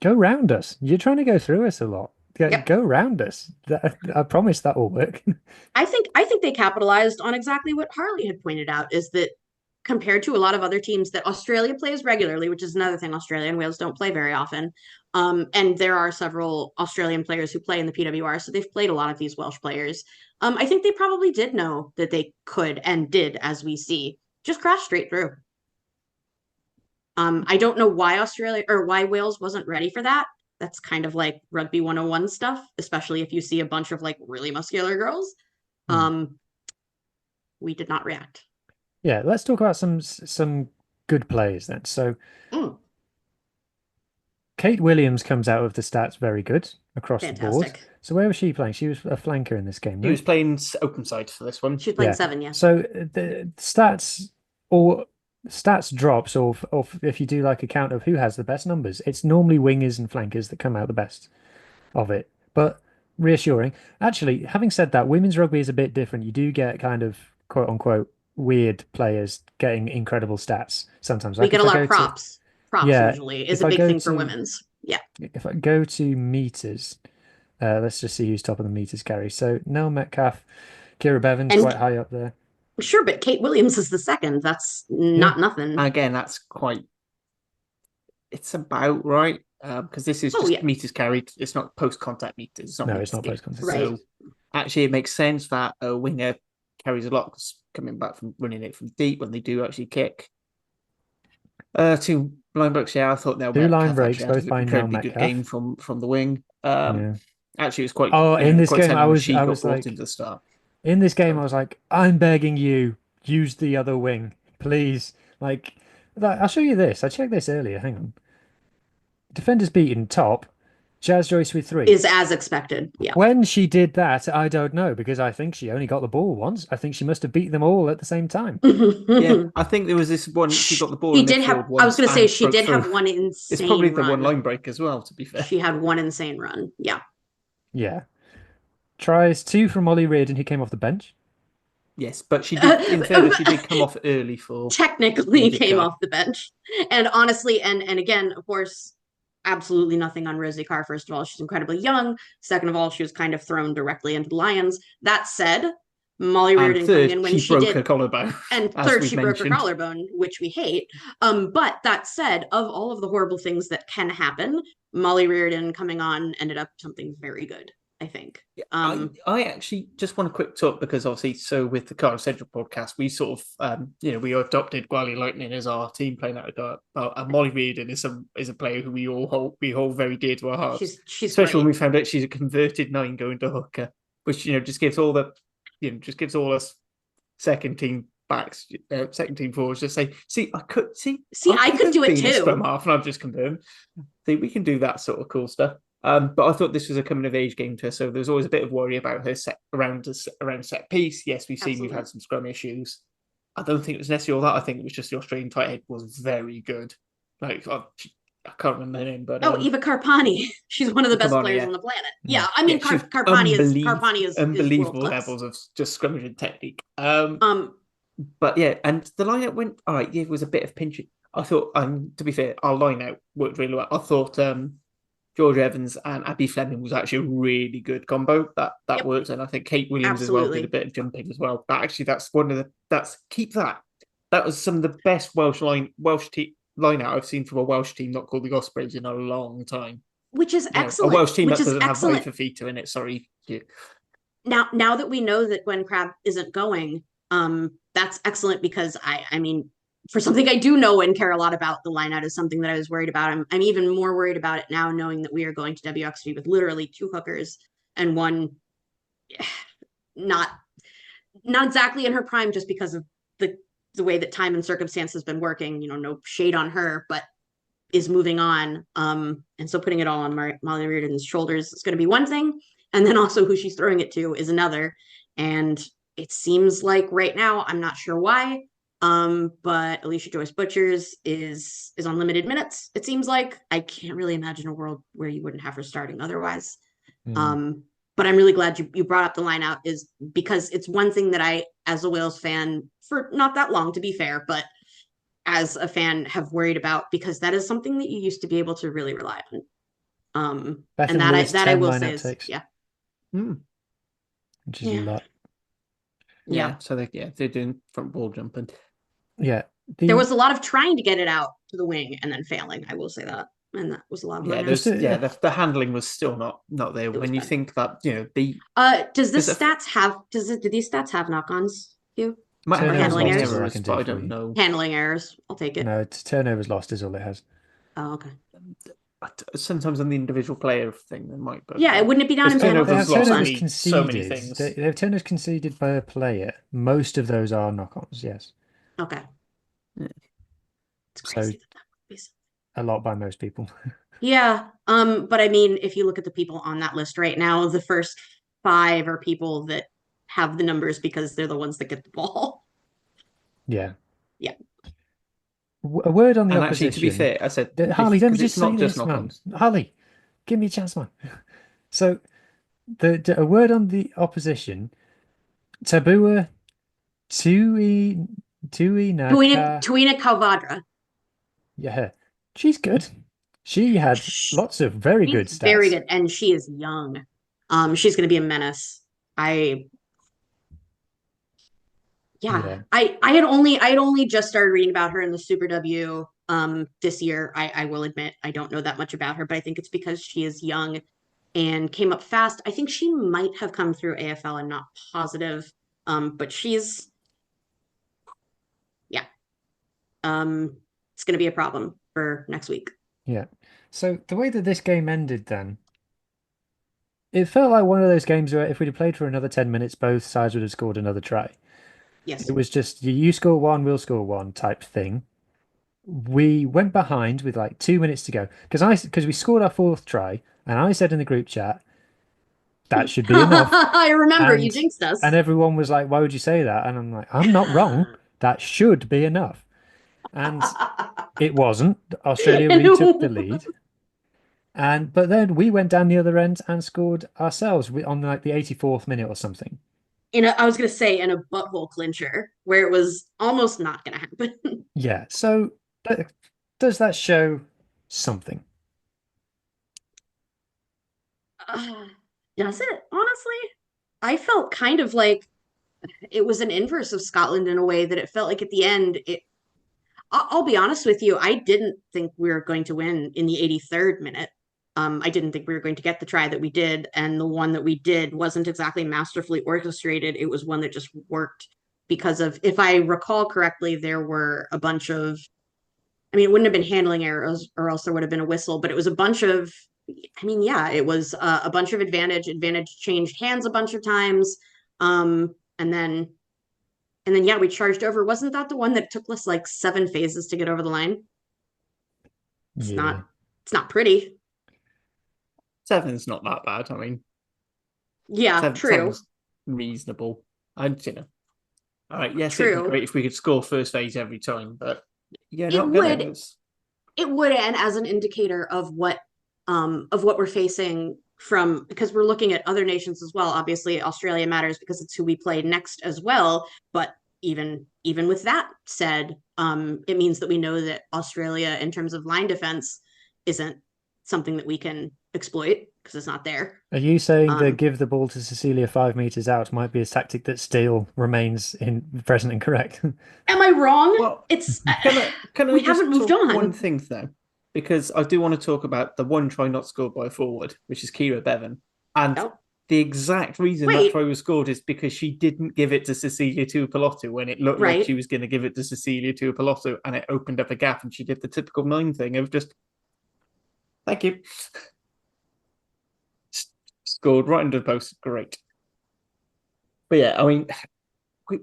go round us. You're trying to go through us a lot. Yep. Go round us. I promise that will work. I think they capitalized on exactly what Harley had pointed out, is that compared to a lot of other teams that Australia plays regularly, which is another thing Australia and Wales don't play very often. And there are several Australian players who play in the PWR, so they've played a lot of these Welsh players. I think they probably did know that they could, and did, as we see, just crash straight through. I don't know why Australia or why Wales wasn't ready for that. That's kind of like rugby 101 stuff, especially if you see a bunch of like really muscular girls. We did not react. Yeah, let's talk about some good players then. So Kate Williams comes out of the stats very good across the board. Fantastic. So where was she playing? She was a flanker in this game, He no? was playing open side for this one. She was playing 7, yeah. So the stats drops, or if you do like a count of who has the best numbers, it's normally wingers and flankers that come out the best of it. But reassuring. Actually, having said that, women's rugby is a bit different. You do get kind of quote unquote weird players getting incredible stats sometimes. We Like get if a I lot go of props. Props Yeah, usually is if a I big go thing for to- women's. Yeah. if I go to meters, let's just see who's top of the meters carry. So Nell Metcalf, Kira Bevan's And- quite high up there. Sure, but Kate Williams is the second. That's not nothing. Again, that's quite. It's about right because this is just meters carried. It's not post-contact meters. It's not No, it's not meters. post-contact. Right. So actually, it makes sense that a winger carries a lot because coming back from running it from deep when they do actually kick. 2 line breaks. Yeah, I thought Nell Two line Metcalf breaks, actually had both an by Nell incredibly good Metcalf. game from the wing. Yeah. Actually, it was quite. Oh, in this quite game, telling I when was she got brought like, into the start. in this game, So- I was like, I'm begging you, use the other wing, please. Like, I'll show you this. I checked this earlier. Hang on. Defenders beaten top. Jazz Joyce with 3. Is as expected. Yeah. When she did that, I don't know, because I think she only got the ball once. I think she must have beat them all at the same time. Yeah, I think there was this one. She got the ball. He in did midfield have. once I was going to say and she broke did have through. one insane. It's probably the run. one line break as well. To be fair, She had one insane run. Yeah. Yeah. Tries 2 from Molly Reardon, who came off the bench. yes, but she did. In fairness, she did come off early for. Technically Rosie came Carr. off the bench, and honestly, and again, of course, absolutely nothing on Rosie Carr. First of all, she's incredibly young. Second of all, she was kind of thrown directly into the Lions. That said, Molly Reardon coming in when she broke did her collarbone. and as third, we've she broke her mentioned. collarbone, which we hate. But that said, of all of the horrible things that can happen, Molly Reardon coming on ended up something very good, I think. I actually just want a quick talk because obviously, so with the Cardiff Central podcast, we sort of, we adopted Gwali Lightning as our team playing out of dark. And Molly Reardon is a player who we hold very dear to our hearts. She's especially great. when we found out she's a converted 9 going to hooker, which just gives all us second team backs, second team forwards, just say, I could do it too. Scrum half, and I've just confirmed. See, we can do that sort of cool stuff. But I thought this was a coming of age game to her, so there's always a bit of worry about her around set piece. Yes, we've had some scrum issues. I don't think it was necessarily all that. I think it was just the Australian tight head was very good. Like I can't remember her name, but Eva Carpani. She's one of the best players on the planet. Yeah, I mean Carpani is unbelievable is levels of just scrummaging technique. But yeah, and the line out went all right. Yeah, it was a bit of pinching. I thought, to be fair, our line out worked really well. I thought George Evans and Abby Fleming was actually a really good combo. That worked, and I think Kate Williams as well did a bit of jumping as well. But actually, keep that. That was some of the best Welsh line out I've seen from a Welsh team not called the Ospreys in a long time. Which is excellent. A Welsh team that doesn't excellent. have Fafita in it. Sorry. Yeah. Now that we know that Gwen Crabb isn't going, that's excellent because I mean, for something I do know and care a lot about, the line out is something that I was worried about. I'm even more worried about it now, knowing that we are going to WXV with literally 2 hookers and one not exactly in her prime, just because of the way that time and circumstance has been working. No shade on her, but is moving on. And so putting it all on Molly Reardon's shoulders is going to be one thing, and then also who she's throwing it to is another. And it seems like right now, I'm not sure why, but Alicia Joyce Butchers is on limited minutes. It seems like I can't really imagine a world where you wouldn't have her starting otherwise. but I'm really glad you brought up the line out, is because it's one thing that I, as a Wales fan, for not that long to be fair, but as a fan have worried about, because that is something that you used to be able to really rely on. Beth And and Lewis that I 10 will line say is, outtakes. yeah. Which is Yeah. a lot. Yeah. So they're doing front ball jumping. Yeah. There was a lot of trying to get it out to the wing and then failing. I will say that, and that was a lot of Yeah, Just the handling was still not there. was When you bad. think that the does this Is it- stats have do these stats have knock-ons? You might have Turnovers handling handling lost is all I errors, can do but I for don't you. know. handling errors? I'll take it. No, it's turnovers lost is all it has. Oh, okay. Sometimes on the individual player thing, they might. But Yeah, wouldn't it be down in Because They have turnovers lost turnovers mean so many conceded. things. They have turnovers conceded per player. Most of those are knock-ons, yes. Okay. Yeah. It's crazy So- that would be so. A lot by most people. Yeah. But I mean, if you look at the people on that list right now, the first 5 are people that have the numbers because they're the ones that get the ball. Yeah. Yeah. A word on the And opposition. actually, to be fair, I said Harley, let me because just it's not say just this, man. knock-ons. Harley, give me a chance, man. So, a word on the opposition. Tabua Tuinaka. Tuina Calvadra. Yeah, she's good. She had lots of very good She's stats. very good, and she is young. She's going to be a menace. Yeah. I had only just started reading about her in the Super W this year. I will admit I don't know that much about her, but I think it's because she is young and came up fast. I think she might have come through AFL. I'm not positive. But she's it's going to be a problem for next week. Yeah. So the way that this game ended then, it felt like one of those games where if we'd have played for another 10 minutes, both sides would have scored another try. Yes. It was just you score one, we'll score one type thing. We went behind with like 2 minutes to go because we scored our 4th try, and I said in the group chat that should be enough. I remember you And- jinxed us. And everyone was like, "Why would you say that?" And I'm like, "I'm not wrong. That should be enough." And it wasn't. Australia retook the lead. But then we went down the other end and scored ourselves on like the 84th minute or something. I was going to say in a butthole clincher where it was almost not going to happen. Yeah. So does that show something? Does it? Honestly, I felt kind of like it was an inverse of Scotland in a way that it felt like at the end I'll be honest with you, I didn't think we were going to win in the 83rd minute. I didn't think we were going to get the try that we did, and the one that we did wasn't exactly masterfully orchestrated. It was one that just worked because of, if I recall correctly, there were a bunch of, I mean, it wouldn't have been handling errors or else there would have been a whistle, but it was a bunch of, I mean, yeah, it was a bunch of advantage. Advantage changed hands a bunch of times. And then yeah, we charged over. Wasn't that the one that took us like 7 phases to get over the line? It's Yeah. not pretty. 7's not that bad. I mean, Yeah, true. 7's reasonable. All right, yes, True. it'd be great if we could score first phase every time, but yeah, It not gonna. would. It would, and as an indicator of what we're facing from, because we're looking at other nations as well. Obviously, Australia matters because it's who we play next as well. But even with that said, it means that we know that Australia, in terms of line defense, isn't something that we can exploit because it's not there. Are you saying that give the ball to Cecilia 5 meters out might be a tactic that still remains present and correct? Am I wrong? Well, It's can I we just haven't moved talk on. one thing though, because I do want to talk about the one try not scored by a forward, which is Kira Bevan, and Oh. the exact reason Wait. that try was scored is because she didn't give it to Cecilia Tuipulotu when it looked like Right. she was going to give it to Cecilia Tuipulotu, and it opened up a gap, and she did the typical 9 thing of just, thank you, scored right under the post. Great. But yeah, I mean,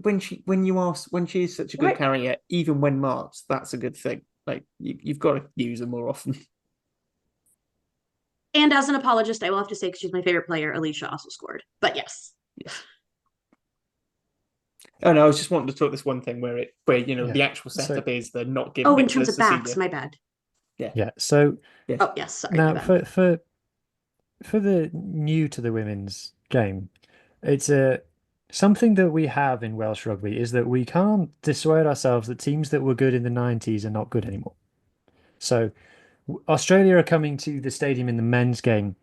when she is such a good Right. carrier, even when marked, that's a good thing. Like you've got to use her more often. And as an apologist, I will have to say, because she's my favorite player, Alicia also scored. But yes. Oh no, I was just wanting to talk this one thing where Yeah. the actual So- setup is the not giving. Oh, in it to terms of Cecilia. backs, my bad. Yeah. So Yeah. Oh, yes, sorry. now my bad. for the new to the women's game. It's something that we have in Welsh rugby is that we can't dissuade ourselves that teams that were good in the 90s are not good anymore. So Australia are coming to the stadium in the men's game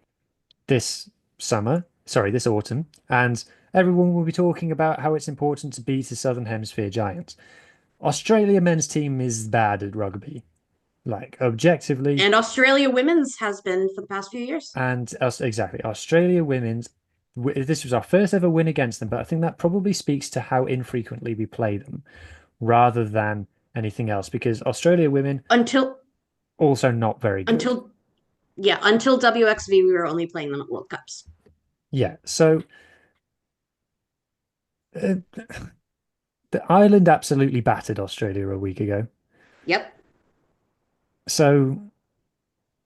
this this autumn, and everyone will be talking about how it's important to beat the Southern Hemisphere giants. Australia men's team is bad at rugby, like objectively. And Australia women's has been for the past few years. And exactly, Australia women's. This was our first ever win against them, but I think that probably speaks to how infrequently we play them, rather than anything else. Because Australia women until also not very good. Until WXV, we were only playing them at World Cups. Yeah, so the Ireland absolutely battered Australia a week ago. Yep. So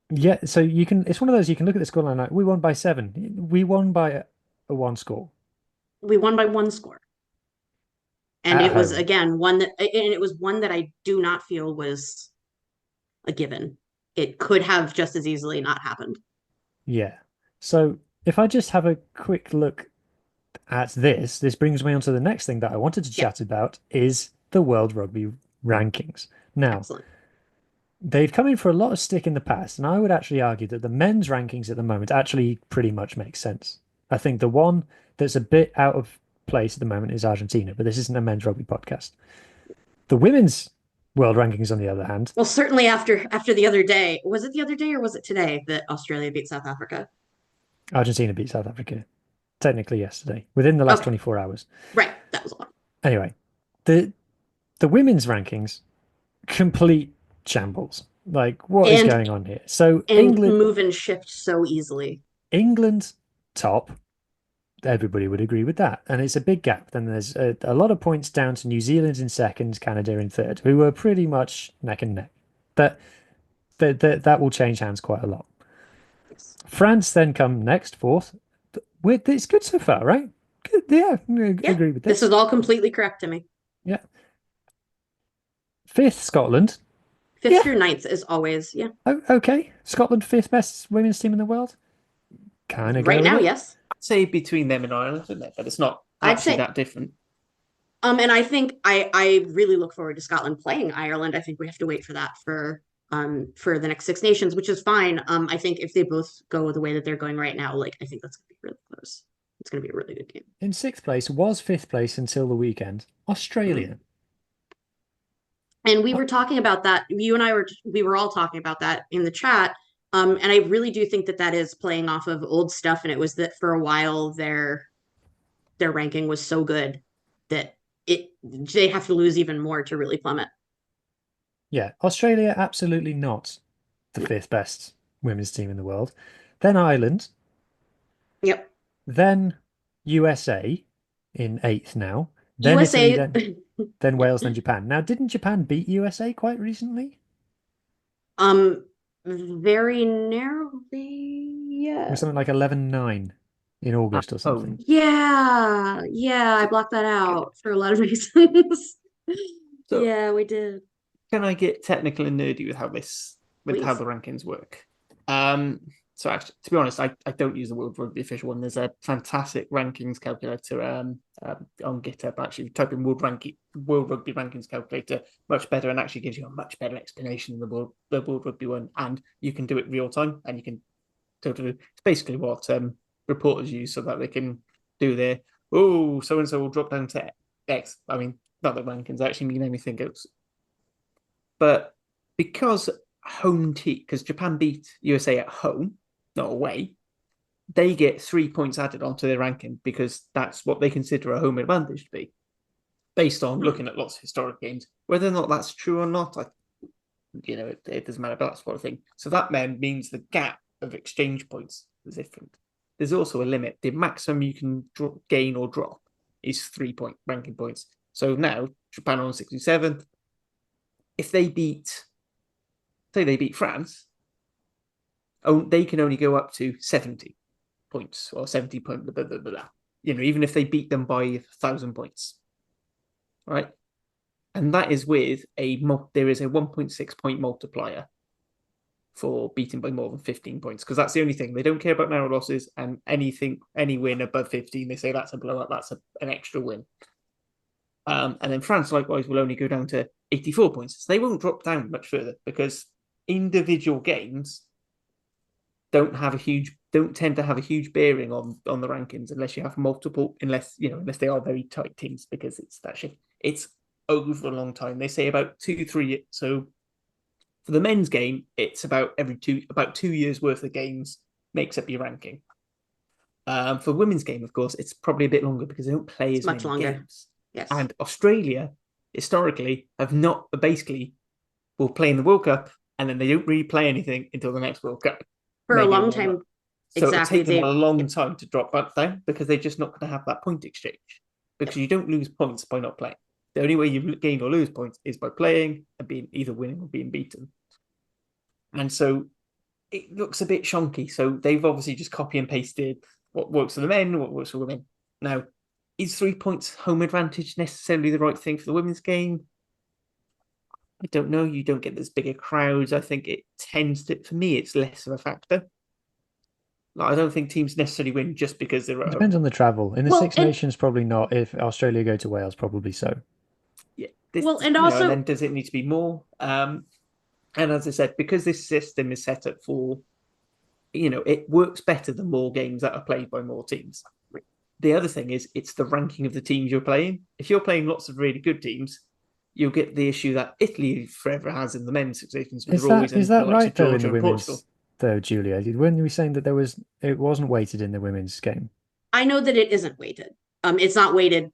yeah, so you can. It's one of those you can look at the scoreline like we won by 7. We won by a 1 score. We won by 1 score. And At it was home. again one that I do not feel was a given. It could have just as easily not happened. Yeah. So if I just have a quick look at this brings me on to the next thing that I wanted to chat about is the World Rugby rankings. Now, Excellent. they've come in for a lot of stick in the past, and I would actually argue that the men's rankings at the moment actually pretty much make sense. I think the one that's a bit out of place at the moment is Argentina, but this isn't a men's rugby podcast. The women's world rankings, on the other hand. Well, certainly after the other day. Was it the other day or was it today that Australia beat South Africa? Argentina beat South Africa. Technically yesterday, within the last 24 hours. Right, that was a lot. Anyway, the women's rankings, complete shambles. Like, what is going on here? So England move and shift so easily. England top. Everybody would agree with that, and it's a big gap. Then there's a lot of points down to New Zealand in second, Canada in third, who were pretty much neck and neck. That will change hands quite a lot. Yes. France then come next, fourth. It's good so far, right? Good, yeah, I agree with this. This is all completely correct to me. Yeah. Fifth, Scotland. Fifth through ninth is always, yeah. Oh, okay. Scotland, fifth best women's team in the world. Kind of right now, yes. I'd say between them and Ireland, isn't it? But it's not actually that different. And I think I really look forward to Scotland playing Ireland. I think we have to wait for that for the next Six Nations, which is fine. I think if they both go the way that they're going right now, like I think that's gonna be really close. It's gonna be a really good game. In sixth place was fifth place until the weekend, Australia. And we were talking about that. You and I we were all talking about that in the chat. And I really do think that is playing off of old stuff. And it was that for a while their ranking was so good that they have to lose even more to really plummet. Yeah, Australia absolutely not the fifth best women's team in the world. Then Ireland. Yep. Then USA in eighth now. Then USA. Italy, then Wales, then Japan. Now, didn't Japan beat USA quite recently? Very narrowly, yeah. It was something like 11-9 in August or something. Yeah, I blocked that out for a lot of reasons. So, yeah, we did. Can I get technical and nerdy with how the rankings work? So actually, to be honest, I don't use the World Rugby official one. There's a fantastic rankings calculator on GitHub. Actually, if you type in World Rugby rankings calculator, much better, and actually gives you a much better explanation than the World Rugby one. And you can do it real time, and you can totally. It's basically what reporters use so that they can do their so and so will drop down to X. I mean, not that rankings actually mean anything else, but because home team, because Japan beat USA at home, not away, they get 3 points added onto their ranking because that's what they consider a home advantage to be, based on looking at lots of historic games. Whether or not that's true or not, it doesn't matter about that sort of thing. So that then means the gap of exchange points is different. There's also a limit. The maximum you can gain or drop is 3 point ranking points. So now Japan on 67th. If they beat France, they can only go up to 70 points or 70 points, blah, blah, blah, blah. Even if they beat them by 1,000 points, right? And that is with there is a 1.6 point multiplier for beating by more than 15 points, because that's the only thing. They don't care about narrow losses, and any win above 15, they say that's a blowout, that's an extra win. And then France, likewise, will only go down to 84 points. So they won't drop down much further, because individual games don't tend to have a huge bearing on the rankings unless you have multiple, unless they are very tight teams, because it's over a long time. They say about 2-3. So for the men's game, it's about 2 years worth of games makes up your ranking. For women's game, of course, it's probably a bit longer because they don't play as much many longer. games. Yes. And Australia historically will play in the World Cup, and then they don't really play anything until the next World Cup. For a Maybe long warm time. up. So Exactly. it'll take them a long time to drop back down, because they're just not going to have that point exchange, because you don't lose points by not playing. The only way you gain or lose points is by playing and being either winning or being beaten. And so it looks a bit shonky. So they've obviously just copy and pasted what works for the men, what works for women. Now, is 3 points home advantage necessarily the right thing for the women's game? I don't know. You don't get those bigger crowds. I think it tends to, for me, it's less of a factor. I don't think teams necessarily win just because they're at It depends home. on the travel. In the Well, Six Nations, probably not. If Australia go to Wales, probably so. Yeah. And also, and then does it need to be more? And as I said, because this system is set up for, it works better the more games that are played by more teams. The other thing is, it's the ranking of the teams you're playing. If you're playing lots of really good teams, you'll get the issue that Italy forever has in the men's Six Nations. Is that right though in the women's Portugal. though, Julia? When you were saying that it wasn't weighted in the women's game? I know that it isn't weighted. It's not weighted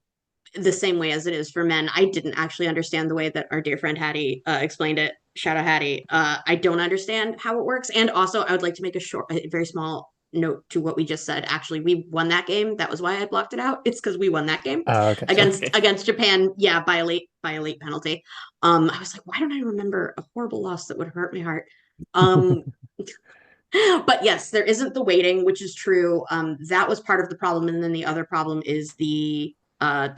the same way as it is for men. I didn't actually understand the way that our dear friend Hattie explained it. Shout out Hattie. I don't understand how it works. And also, I would like to make a very small note to what we just said. Actually, we won that game. That was why I blocked it out. It's because we won that game Okay. against Japan. Yeah, by a late penalty. I was like, why don't I remember a horrible loss that would hurt my heart? But yes, there isn't the weighting, which is true. That was part of the problem, and then the other problem is the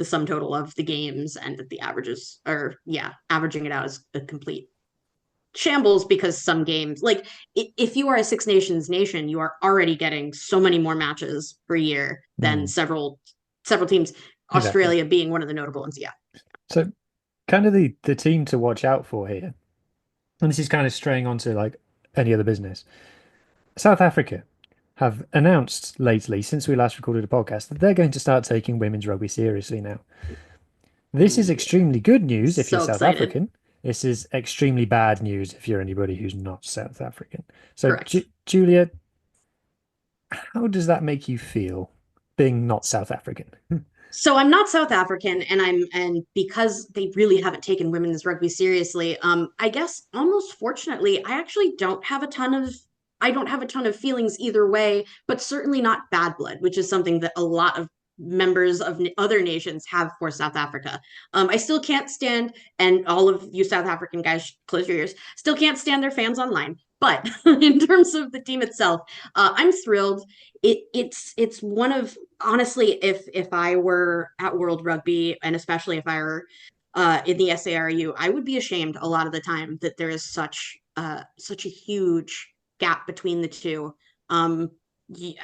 sum total of the games, and that the averages are averaging it out is a complete shambles, because some games, like if you are a Six Nations nation, you are already getting so many more matches per year than several teams. Australia being one of the notable ones. Yeah. So kind of the team to watch out for here, and this is kind of straying onto like any other business. South Africa have announced lately, since we last recorded a podcast, that they're going to start taking women's rugby seriously now. This is extremely good news if you're South African. This is extremely bad news if you're anybody who's not South African. So, Julia, how does that make you feel, being not South African? So I'm not South African, and because they really haven't taken women's rugby seriously, I guess almost fortunately, I actually don't have a ton of feelings either way, but certainly not bad blood, which is something that a lot of members of other nations have for South Africa. I still can't stand, and all of you South African guys, close your ears, still can't stand their fans online. But in terms of the team itself, I'm thrilled. It's one of, honestly, if I were at World Rugby, and especially if I were in the SARU, I would be ashamed a lot of the time that there is such a huge gap between the two. I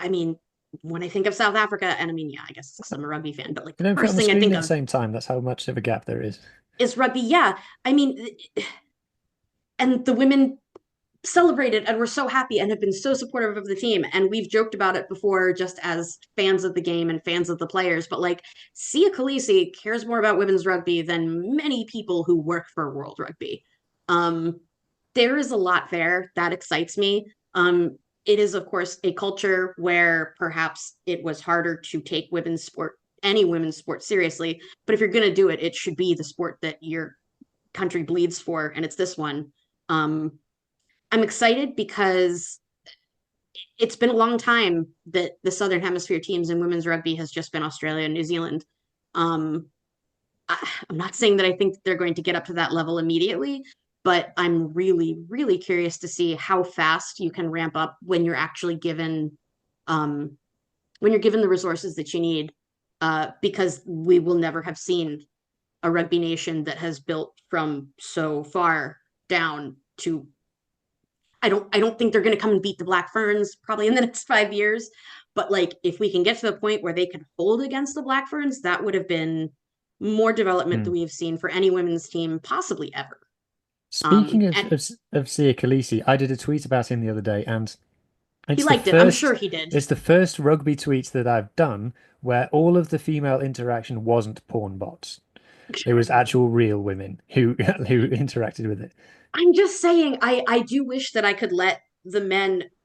mean, when I think of South Africa, and I mean, yeah, I guess I'm a rugby fan, but like the first thing I think at of the same time, that's how much of a gap there is rugby. Yeah, I mean, and the women celebrated and were so happy and have been so supportive of the team, and we've joked about it before, just as fans of the game and fans of the players, but like Sia Khaleesi cares more about women's rugby than many people who work for World Rugby. There is a lot there that excites me. It is, of course, a culture where perhaps it was harder to take any women's sport seriously, but if you're going to do it, it should be the sport that your country bleeds for, and it's this one. I'm excited because it's been a long time that the Southern Hemisphere teams in women's rugby has just been Australia and New Zealand. I'm not saying that I think they're going to get up to that level immediately, but I'm really, really curious to see how fast you can ramp up when you're actually given the resources that you need, because we will never have seen a rugby nation that has built from so far down to I don't think they're going to come and beat the Black Ferns probably in the next 5 years. But like, if we can get to the point where they can hold against the Black Ferns, that would have been more development than we have seen for any women's team possibly ever. Speaking And of Sia Khaleesi, I did a tweet about him the other day, and he liked it. I'm sure he did. It's the first rugby tweet that I've done where all of the female interaction wasn't porn bots. It was actual real women who interacted with it. I'm just saying, I do wish that I could let the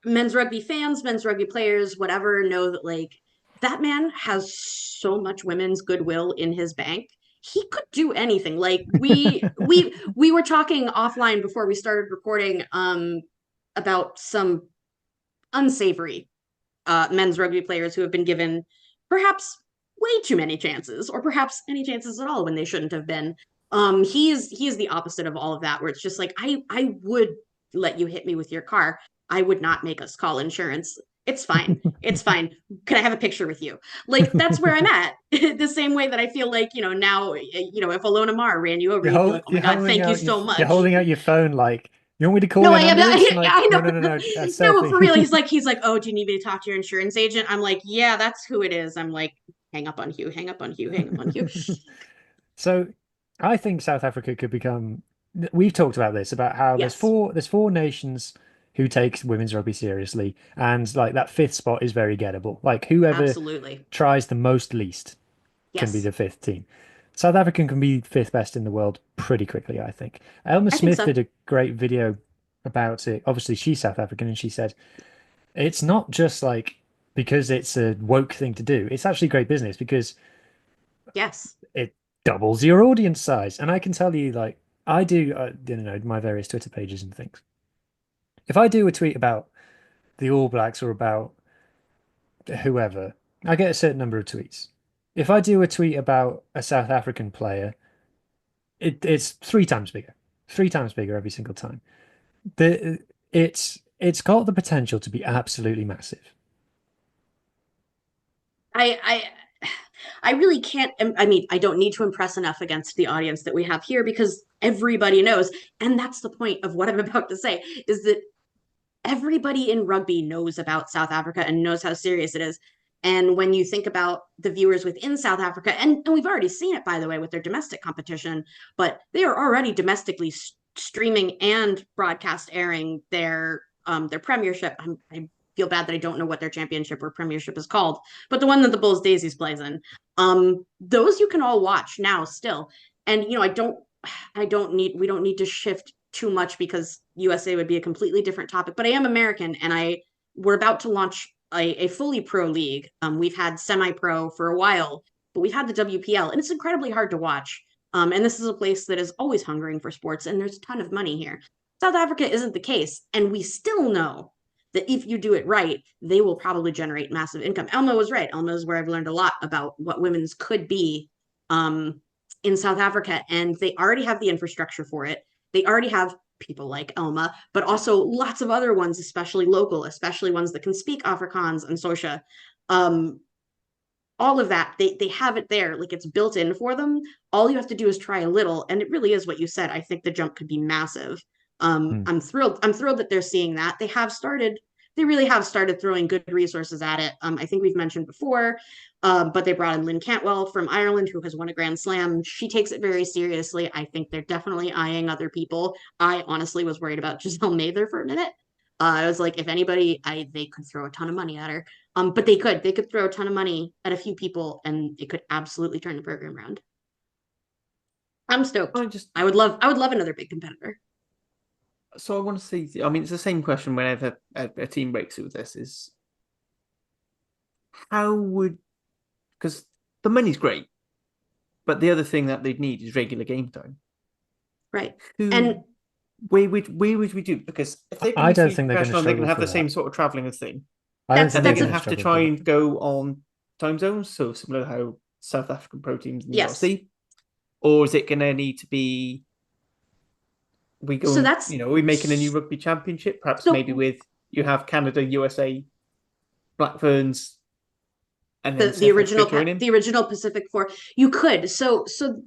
men's rugby fans, men's rugby players, whatever, know that like that man has so much women's goodwill in his bank. He could do anything. Like we were talking offline before we started recording about some unsavory men's rugby players who have been given perhaps way too many chances, or perhaps any chances at all when they shouldn't have been. He is the opposite of all of that, where it's just like, I would let you hit me with your car. I would not make us call insurance. It's fine. It's fine. Can I have a picture with you? Like, that's where I'm at. The same way that I feel like, now, if Alona Mar ran you over, you'd be like, oh my God, thank you so much. You're holding out your phone like, you want me to call No, an ambulance? I know. No, No, for real. He's like, oh, do you need me to talk to your insurance agent? I'm like, yeah, that's who it is. I'm like, hang up on Hugh, hang up on Hugh, hang up on Hugh. So I think South Africa could become, we've talked about this, about how Yes. there's four nations who take women's rugby seriously, and like that fifth spot is very gettable. Like whoever Absolutely. tries the most least can be Yes. the fifth team. South African can be fifth best in the world pretty quickly, I think. Elma think Smith so. did a great video about it. Obviously, she's South African, and she said it's not just like because it's a woke thing to do. It's actually great business because Yes. it doubles your audience size. And I can tell you, like, I do, my various Twitter pages and things. If I do a tweet about the All Blacks or about whoever, I get a certain number of tweets. If I do a tweet about a South African player, it's 3 times bigger every single time. It's got the potential to be absolutely massive. I really can't. I mean, I don't need to impress enough against the audience that we have here, because everybody knows, and that's the point of what I'm about to say, is that everybody in rugby knows about South Africa and knows how serious it is. And when you think about the viewers within South Africa, and we've already seen it, by the way, with their domestic competition, but they are already domestically streaming and broadcast airing their premiership. I feel bad that I don't know what their championship or premiership is called, but the one that the Bulls Daisies plays in. Those you can all watch now still. And we don't need to shift too much, because USA would be a completely different topic. But I am American, and we're about to launch a fully pro league. We've had semi-pro for a while, but we've had the WPL, and it's incredibly hard to watch. And this is a place that is always hungering for sports, and there's a ton of money here. South Africa isn't the case, and we still know that if you do it right, they will probably generate massive income. Elma was right. Elma is where I've learned a lot about what women's could be in South Africa, and they already have the infrastructure for it. They already have people like Elma, but also lots of other ones, especially local, especially ones that can speak Afrikaans and Sosha. All of that, they have it there. Like, it's built in for them. All you have to do is try a little, and it really is what you said. I think the jump could be massive. I'm thrilled that they're seeing that. They really have started throwing good resources at it. I think we've mentioned before, but they brought in Lynn Cantwell from Ireland, who has won a Grand Slam. She takes it very seriously. I think they're definitely eyeing other people. I honestly was worried about Giselle Mather for a minute. I was like, if anybody, they could throw a ton of money at her. But they could throw a ton of money at a few people, and it could absolutely turn the program around. I'm stoked. I would love another big competitor. So I want to see. I mean, it's the same question whenever a team breaks through this: is because the money's great, but the other thing that they'd need is regular game time. Right. And where would we do? Because if they're I don't think they're going to have the same sort of traveling as thing. And they're going to have to try and go on time zones, so similar to how South African pro teams in the URC. Or is it going to need to be we're making a new rugby championship, perhaps maybe with you have Canada, USA, Black Ferns, And then the original join in? the original Pacific Four. You could. So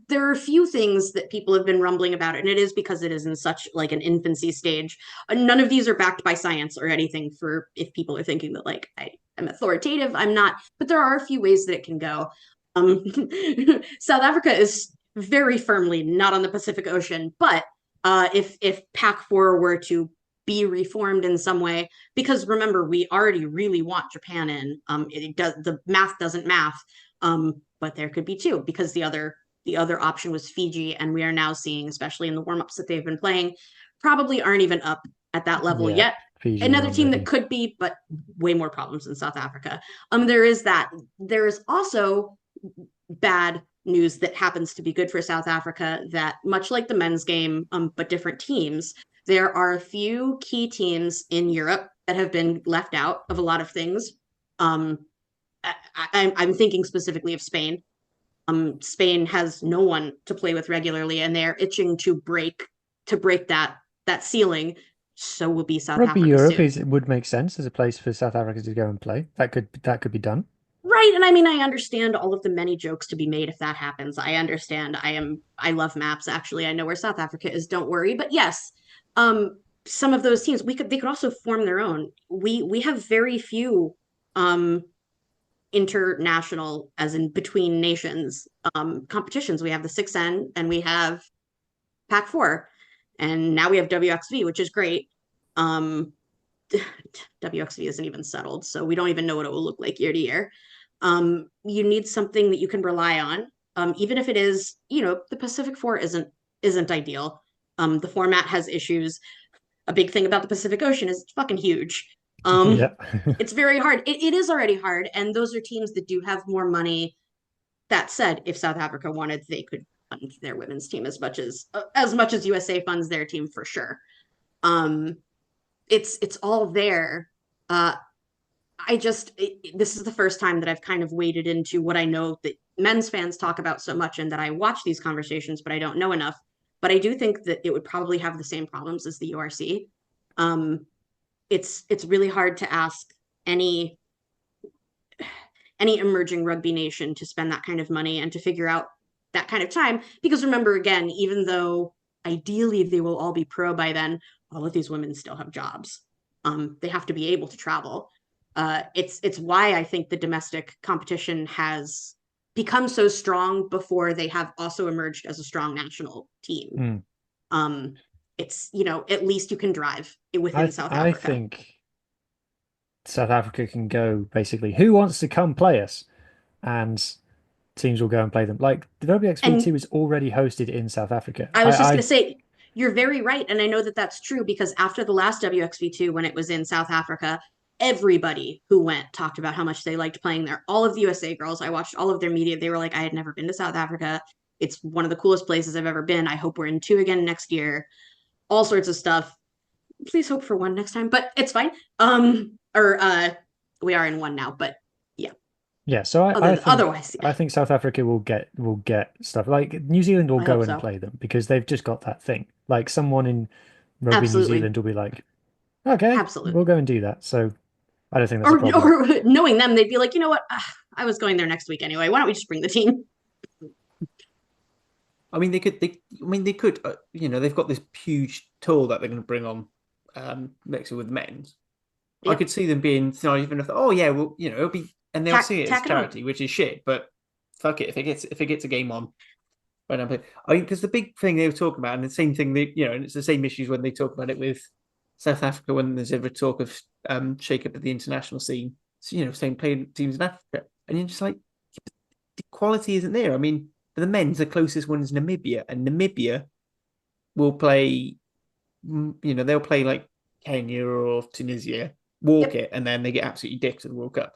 there are a few things that people have been rumbling about, and it is because it is in such like an infancy stage. None of these are backed by science or anything. For if people are thinking that like I am authoritative, I'm not. But there are a few ways that it can go. South Africa is very firmly not on the Pacific Ocean, but if Pac-4 were to be reformed in some way, because remember, we already really want Japan in. It does, the math doesn't math, but there could be two, because the other option was Fiji, and we are now seeing, especially in the warm-ups that they've been playing, probably aren't even up at that level yet. Fiji Another team already. that could be, but way more problems in South Africa. There is that. There is also bad news that happens to be good for South Africa, that much like the men's game, but different teams, there are a few key teams in Europe that have been left out of a lot of things. I'm thinking specifically of Spain. Spain has no one to play with regularly, and they're itching to break that ceiling. So will be South Rugby Africa Europe soon. would make sense as a place for South Africa to go and play. That could be done. Right, and I mean, I understand all of the many jokes to be made if that happens. I understand. I love maps. Actually, I know where South Africa is. Don't worry. But yes, some of those teams they could also form their own. We have very few international, as in between nations, competitions. We have the 6N and we have Pac-4, and now we have WXV, which is great. WXV isn't even settled, so we don't even know what it will look like year to year. You need something that you can rely on, even if it is, the Pacific Four isn't ideal. The format has issues. A big thing about the Pacific Ocean is it's fucking huge. Yeah. It's very hard. It is already hard, and those are teams that do have more money. That said, if South Africa wanted, they could fund their women's team as much as USA funds their team, for sure. It's all there. This is the first time that I've kind of waded into what I know that men's fans talk about so much, and that I watch these conversations, but I don't know enough. But I do think that it would probably have the same problems as the URC. It's really hard to ask any emerging rugby nation to spend that kind of money and to figure out that kind of time. Because remember, again, even though ideally they will all be pro by then, all of these women still have jobs. They have to be able to travel. It's why I think the domestic competition has become so strong before they have also emerged as a strong national team. It's, at least you can drive within South Africa. I think South Africa can go basically, who wants to come play us? And teams will go and play them. Like the WXV2 is already hosted in South Africa. I was just going to say, you're very right. And I know that that's true, because after the last WXV2, when it was in South Africa, everybody who went talked about how much they liked playing there. All of the USA girls, I watched all of their media. They were like, I had never been to South Africa. It's one of the coolest places I've ever been. I hope we're in 2 again next year. All sorts of stuff. Please hope for 1 next time, but it's fine. We are in 1 now, but yeah. Yeah, so otherwise, I think South Africa will get stuff. Like New Zealand will go and so. play them, because they've just got that thing. Like someone in Rugby Absolutely. New Zealand will be like, okay, Absolutely, we'll go and do that. So I don't think that's a problem. Or knowing them, they'd be like, you know what? I was going there next week anyway. Why don't we just bring the team? I mean, they could. They've got this huge tour that they're going to bring on, mixing with men's. Yep. I could see them being even if, it'll be, and they'll see it as charity, which is shit. But fuck it, if it gets a game on, right now. I mean, because the big thing they were talking about, and the same thing, and it's the same issues when they talk about it with South Africa, when there's ever talk of shake up at the international scene. So, same playing teams in Africa, and you're just like, the quality isn't there. I mean, for the men's, the closest one is Namibia, and Namibia will play, they'll play like Kenya or Tunisia, walk it, and then they get absolutely dicked at the World Cup.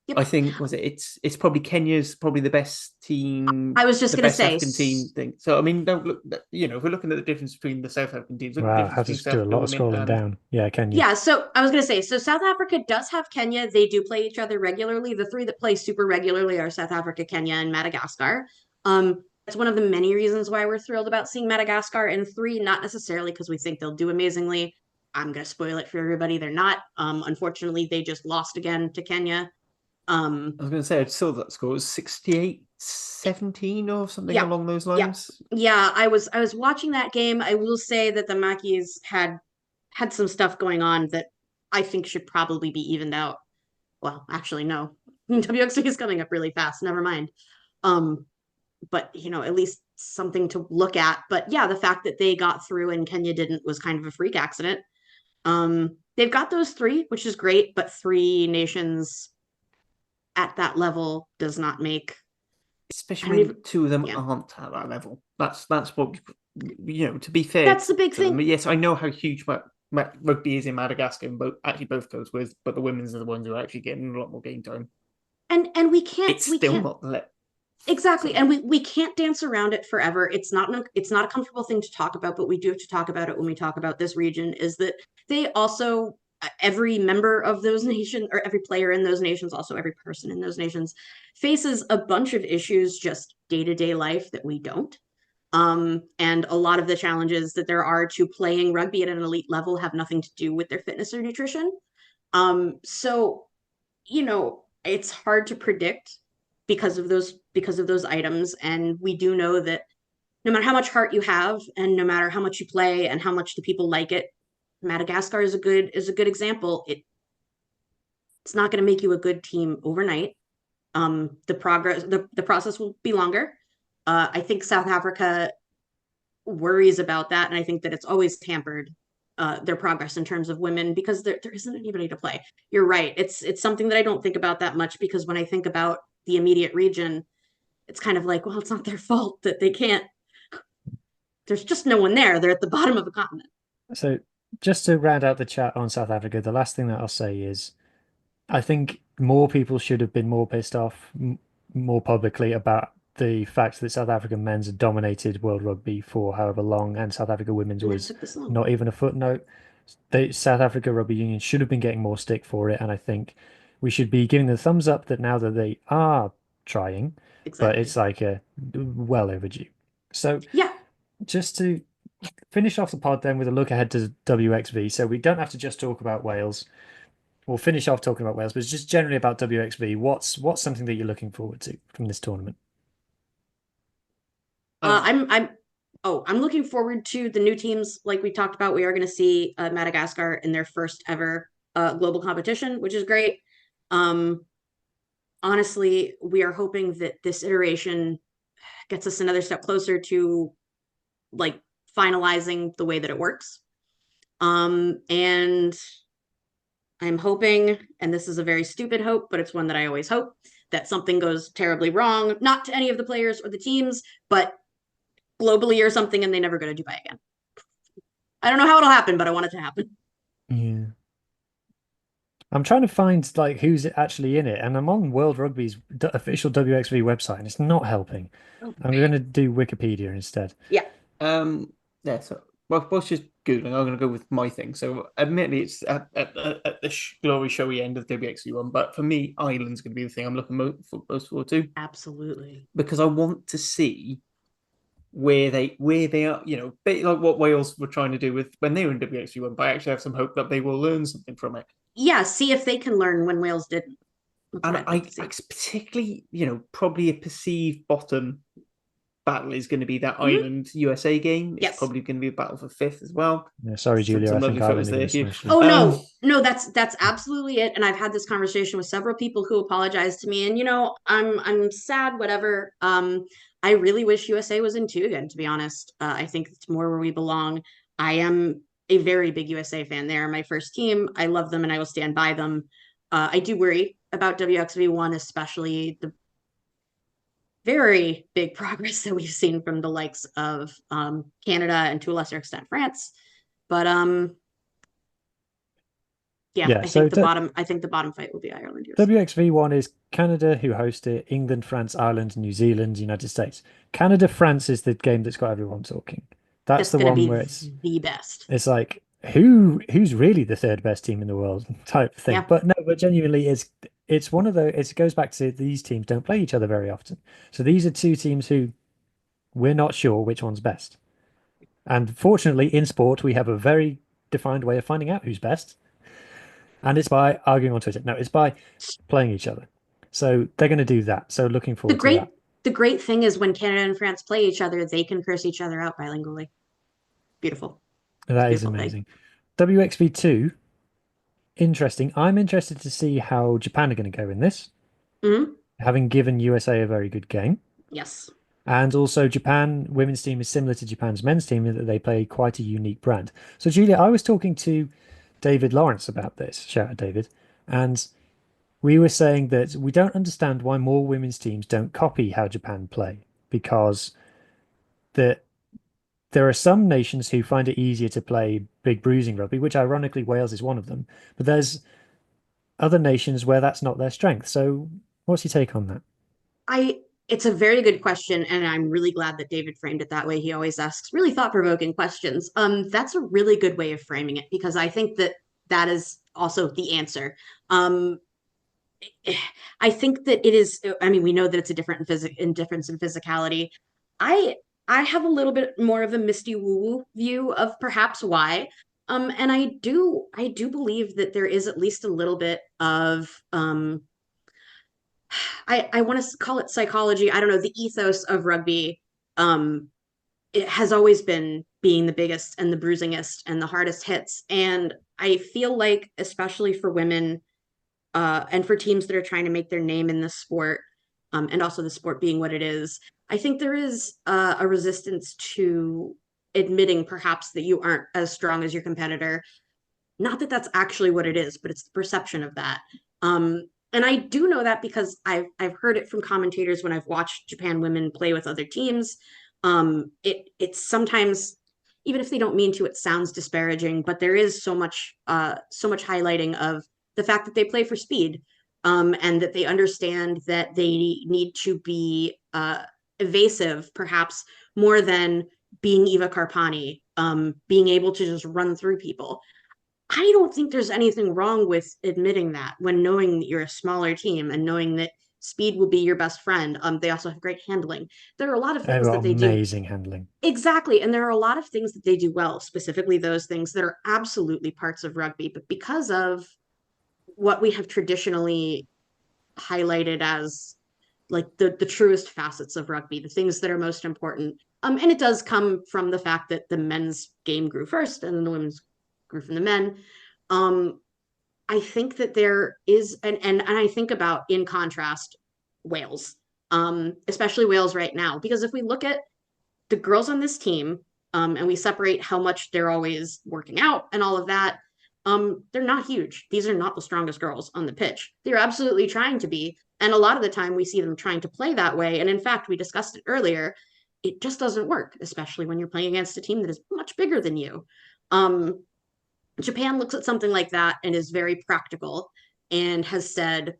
Yep. I think it's probably Kenya's probably the best team. I was just going to say African team thing. So I mean, don't look. If we're looking at the difference between the South African teams, wow, I have to do a lot of scrolling down. Yeah, Kenya. Yeah, so I was going to say, so South Africa does have Kenya. They do play each other regularly. The 3 that play super regularly are South Africa, Kenya, and Madagascar. That's one of the many reasons why we're thrilled about seeing Madagascar in 3. Not necessarily because we think they'll do amazingly. I'm going to spoil it for everybody. They're not. Unfortunately, they just lost again to Kenya. I was going to say I saw that score. It was 68-17 or something Yeah, along those yeah. lines. Yeah, I was watching that game. I will say that the Mackies had some stuff going on that I think should probably be evened out. Well, actually, no. WXV is coming up really fast. Never mind. But at least something to look at. But yeah, the fact that they got through and Kenya didn't was kind of a freak accident. They've got those three, which is great, but three nations at that level does not make. Especially when two of them yeah. aren't at that level. That's what to be fair. That's the big to them, thing. yes, I know how huge rugby is in Madagascar, and both goes with, but the women's are the ones who are actually getting a lot more game time. And we can't. It's still not the exactly, and we can't dance around it forever. It's not a comfortable thing to talk about, but we do have to talk about it when we talk about this region. Is that they also, every member of those nations, or every player in those nations, also every person in those nations, faces a bunch of issues just day-to-day life that we don't. And a lot of the challenges that there are to playing rugby at an elite level have nothing to do with their fitness or nutrition. So it's hard to predict because of those items, and we do know that no matter how much heart you have and no matter how much you play and how much the people like it, Madagascar is a good example. It's not going to make you a good team overnight. The process will be longer. I think South Africa worries about that, and I think that it's always hampered their progress in terms of women because there isn't anybody to play. You're right. It's something that I don't think about that much because when I think about the immediate region, it's kind of like, well, it's not their fault that they can't. There's just no one there. They're at the bottom of the continent. So just to round out the chat on South Africa, the last thing that I'll say is I think more people should have been more pissed off more publicly about the fact that South African men's had dominated World Rugby for however long, and South Africa women's was not even a footnote. South Africa Rugby Union should have been getting more stick for it, and I think we should be giving the thumbs up that now that they are trying, but it's like well overdue. So yeah, just to finish off the pod then with a look ahead to WXV, so we don't have to just talk about Wales. We'll finish off talking about Wales, but it's just generally about WXV. What's something that you're looking forward to from this tournament? I'm looking forward to the new teams. Like we talked about, we are going to see Madagascar in their first ever global competition, which is great. Honestly, we are hoping that this iteration gets us another step closer to like finalizing the way that it works. And I'm hoping, and this is a very stupid hope, but it's one that I always hope, that something goes terribly wrong, not to any of the players or the teams, but globally or something, and they never go to Dubai again. I don't know how it'll happen, but I want it to happen. Yeah. I'm trying to find like who's actually in it, and I'm on World Rugby's official WXV website, and it's not helping. I'm going to do Wikipedia instead. Yeah. Yeah. So, whilst just Googling, I'm going to go with my thing. So, admittedly, it's at the glory showy end of the WXV one, but for me, Ireland's going to be the thing I'm looking most forward to. Absolutely. Because I want to see where they are, like what Wales were trying to do with when they were in WXV1, but I actually have some hope that they will learn something from it. Yeah, see if they can learn when Wales didn't. And I particularly, probably a perceived bottom battle is going to be that Ireland USA game. It's probably going to be a battle for fifth as well. Yeah, sorry, Julia. I think Ireland there. Oh no, that's absolutely it. And I've had this conversation with several people who apologized to me, and I'm sad. Whatever. I really wish USA was in two again. To be honest, I think it's more where we belong. I am a very big USA fan. They are my first team. I love them, and I will stand by them. I do worry about WXV1, especially the very big progress that we've seen from the likes of Canada and to a lesser extent France. But I think the bottom fight will be Ireland. WXV1 is Canada, who host it, England, France, Ireland, New Zealand, United States. Canada, France is the game that's got everyone talking. That's the one where it's the best. It's like who's really the third best team in the world type thing. Yeah. But genuinely it's one of those. It goes back to these teams don't play each other very often. So these are two teams who we're not sure which one's best. And fortunately, in sport, we have a very defined way of finding out who's best. And it's by arguing on Twitter. No, it's by playing each other. So they're going to do that. So looking forward to that. The great thing is when Canada and France play each other, they can curse each other out bilingually. Beautiful. That is beautiful amazing. WXV2, interesting. I'm interested to see how Japan are going to go in this, Mhm. having given USA a very good game. Yes. And also, Japan women's team is similar to Japan's men's team in that they play quite a unique brand. So, Julia, I was talking to David Lawrence about this. Shout out, David. And we were saying that we don't understand why more women's teams don't copy how Japan play, because the there are some nations who find it easier to play big bruising rugby, which ironically Wales is one of them. But there's other nations where that's not their strength. So, what's your take on that? It's a very good question, and I'm really glad that David framed it that way. He always asks really thought-provoking questions. That's a really good way of framing it because I think that that is also the answer. Um, I think that it is. I mean, we know that it's a difference in physicality. I I have a little bit more of a misty woo-woo view of perhaps why. And I do believe that there is at least a little bit of I want to call it psychology. I don't know, the ethos of rugby. It has always been being the biggest and the bruisingest and the hardest hits. And I feel like, especially for women, and for teams that are trying to make their name in the sport, and also the sport being what it is, I think there is a resistance to admitting perhaps that you aren't as strong as your competitor. Not that that's actually what it is, but it's the perception of that. And I do know that because I've heard it from commentators when I've watched Japan women play with other teams. It's sometimes, even if they don't mean to, it sounds disparaging, but there is so much highlighting of the fact that they play for speed, and that they understand that they need to be evasive, perhaps more than being Eva Carpani, being able to just run through people. I don't think there's anything wrong with admitting that when knowing that you're a smaller team and knowing that speed will be your best friend. They also have great handling. There are a lot of They've things got that they do amazing handling. exactly, and there are a lot of things that they do well, specifically those things that are absolutely parts of rugby, but because of what we have traditionally highlighted as like the truest facets of rugby, the things that are most important. And it does come from the fact that the men's game grew first and then the women's grew from the men. Um, I think that there is, and I think about, in contrast, Wales, especially Wales right now, because if we look at the girls on this team, and we separate how much they're always working out and all of that, they're not huge. These are not the strongest girls on the pitch. They're absolutely trying to be. And a lot of the time we see them trying to play that way. And in fact, we discussed it earlier. It just doesn't work, especially when you're playing against a team that is much bigger than you. Um, Japan looks at something like that and is very practical and has said,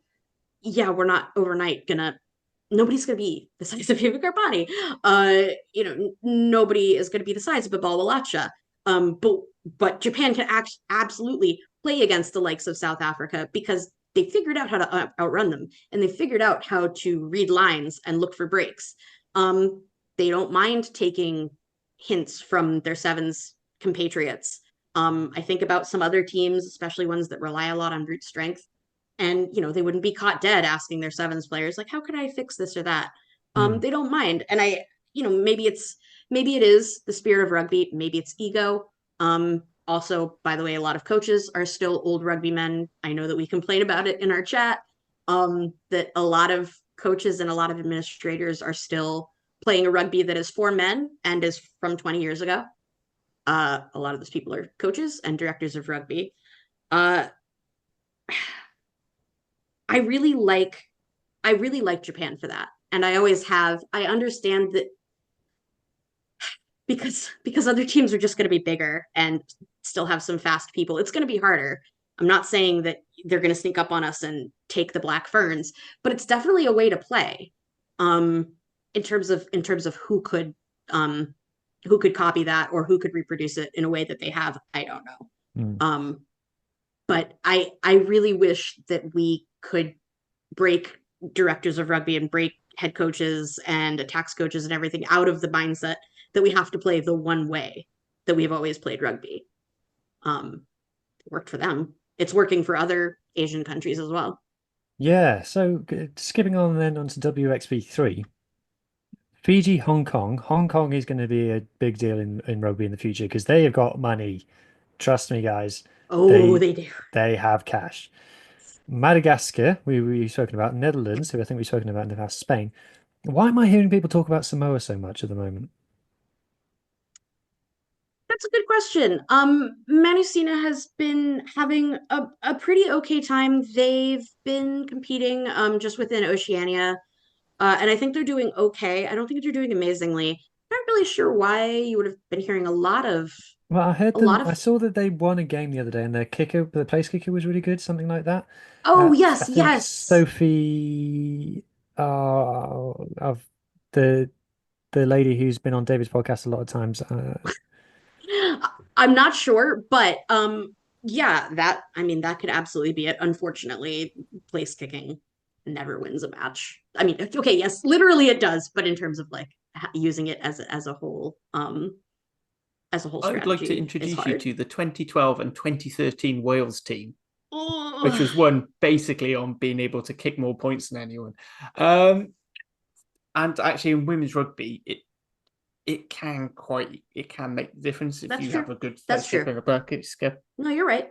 yeah, we're not overnight gonna nobody's going to be the size of Eva Garbani. Nobody is going to be the size of Babal Walacha. But Japan can absolutely play against the likes of South Africa because they figured out how to outrun them and they figured out how to read lines and look for breaks. They don't mind taking hints from their sevens compatriots. I think about some other teams, especially ones that rely a lot on brute strength, and they wouldn't be caught dead asking their sevens players like, how could I fix this or that. They don't mind. And maybe it is the spirit of rugby, maybe it's ego. Also, by the way, a lot of coaches are still old rugby men. I know that we complain about it in our chat, that a lot of coaches and a lot of administrators are still playing a rugby that is for men and is from 20 years ago. A lot of those people are coaches and directors of rugby. uh I really like Japan for that. And I always have. I understand that because other teams are just going to be bigger and still have some fast people, it's going to be harder. I'm not saying that they're going to sneak up on us and take the Black Ferns, but it's definitely a way to play. In terms of who could copy that or who could reproduce it in a way that they have, I don't know. But I really wish that we could break directors of rugby and break head coaches and attacks coaches and everything out of the mindset that we have to play the one way that we've always played rugby. It worked for them. It's working for other Asian countries as well. Yeah, so skipping on then onto WXV3. Fiji, Hong Kong. Hong Kong is going to be a big deal in rugby in the future because they have got money. Trust me, guys. Oh, they do. They have cash. Madagascar, we've spoken about. Netherlands, who I think we've spoken about in the past. Spain. Why am I hearing people talk about Samoa so much at the moment? That's a good question. Manusina has been having a pretty okay time. They've been competing just within Oceania. And I think they're doing okay. I don't think they're doing amazingly. Not really sure why you would have been hearing Well, I heard a lot them. of I saw that they won a game the other day, and their kicker, the place kicker, was really good, something like that. oh I yes, think yes. Sophie, of the the lady who's been on David's podcast a lot of times. I'm not sure, but yeah, that I mean that could absolutely be it. Unfortunately, place kicking never wins a match. I mean, okay, yes, literally it does, but in terms of like using it as a whole I would like to strategy is introduce you hard. to the 2012 and 2013 Wales team, which Ugh. was won basically on being able to kick more points than anyone. And actually, in women's rugby, it can make the difference if That's you true. have a good That's place kicker true. and a back kicker. No, you're right.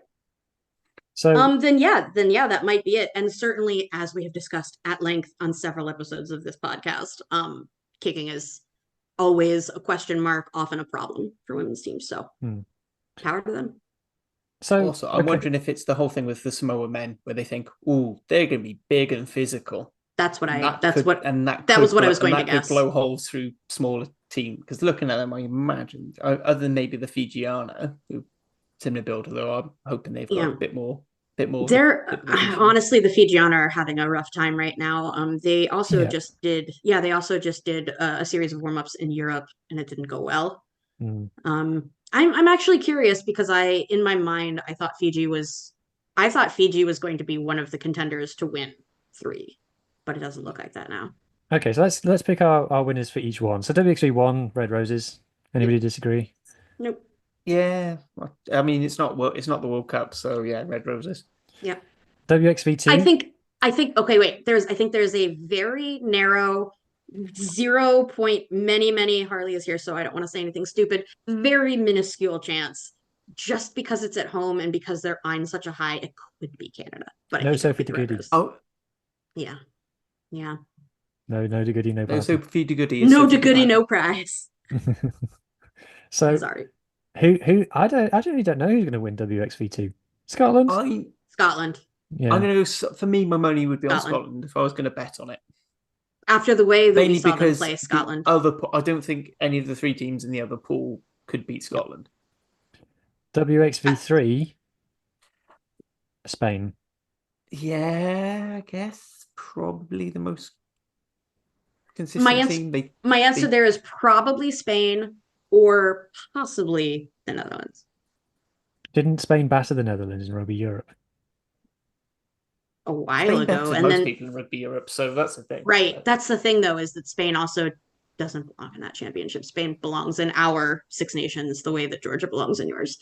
So Then yeah, that might be it. And certainly, as we have discussed at length on several episodes of this podcast, kicking is always a question mark, often a problem for women's teams. So hmm. power to them. So Also, I'm wondering if it's the whole thing with the Samoa men where they think, "Oh, they're going to be big and physical." That's what And I. That's what. that That was could what I was going to could guess. blow holes through smaller team. Because looking at them, I imagine, other than maybe the Fijiana, who similar build, although I'm hoping they've got Yeah. a bit more They're hip vision. honestly the Fijiana are having a rough time right now. They also Yeah. just did a series of warm-ups in Europe and it didn't go well. hmm. I'm actually curious because in my mind I thought Fiji was going to be one of the contenders to win 3, but it doesn't look like that now. Okay, so let's pick our winners for each one. So WXV won, Red Roses. Anybody disagree? Nope. Yeah, I mean it's not the World Cup, so yeah, Red Roses. Yeah. WXV2. I think okay, wait. I think there's a very narrow 0 point many Harley is here, so I don't want to say anything stupid. Very minuscule chance. Just because it's at home and because they're on such a high, it could be Canada. But I No think it'll Sophie be the Red DeGoody. Rose. Oh, Yeah. Yeah. No DeGoody, no no, party. Sophie DeGoody. No DeGoody, no prize. So Sorry. who I really don't know who's going to win WXV2. Scotland? Scotland. Yeah. I'm going to for me, my money would be on Scotland. Scotland if I was going to bet on it. After the way that Mainly we saw them because play Scotland. I don't think any of the 3 teams in the other pool could beat Scotland. WXV3, Spain. Yeah, I guess probably the most consistent team. My answer there is probably Spain or possibly the Netherlands. Didn't Spain batter the Netherlands in Rugby Europe? A while Spain ago, better and most then people in Rugby Europe, so that's the thing. right, that's the thing though, is that Spain also doesn't belong in that championship. Spain belongs in our Six Nations the way that Georgia belongs in yours.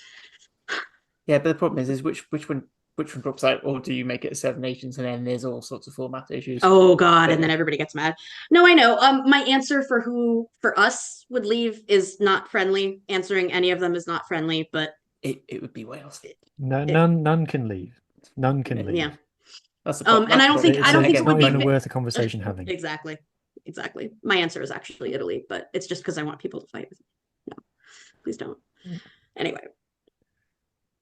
Yeah, but the problem is which one drops out, or do you make it a 7 Nations and then there's all sorts of format issues? Oh God, and then everybody gets mad. No, I know. My answer for who for us would leave is not friendly. Answering any of them is not friendly, but it would be Wales. No, none can leave. None can leave. Yeah. That's the problem. And I don't think it's it would not be even worth a conversation having. Exactly. My answer is actually Italy, but it's just because I want people to fight with me. No, please don't. Anyway.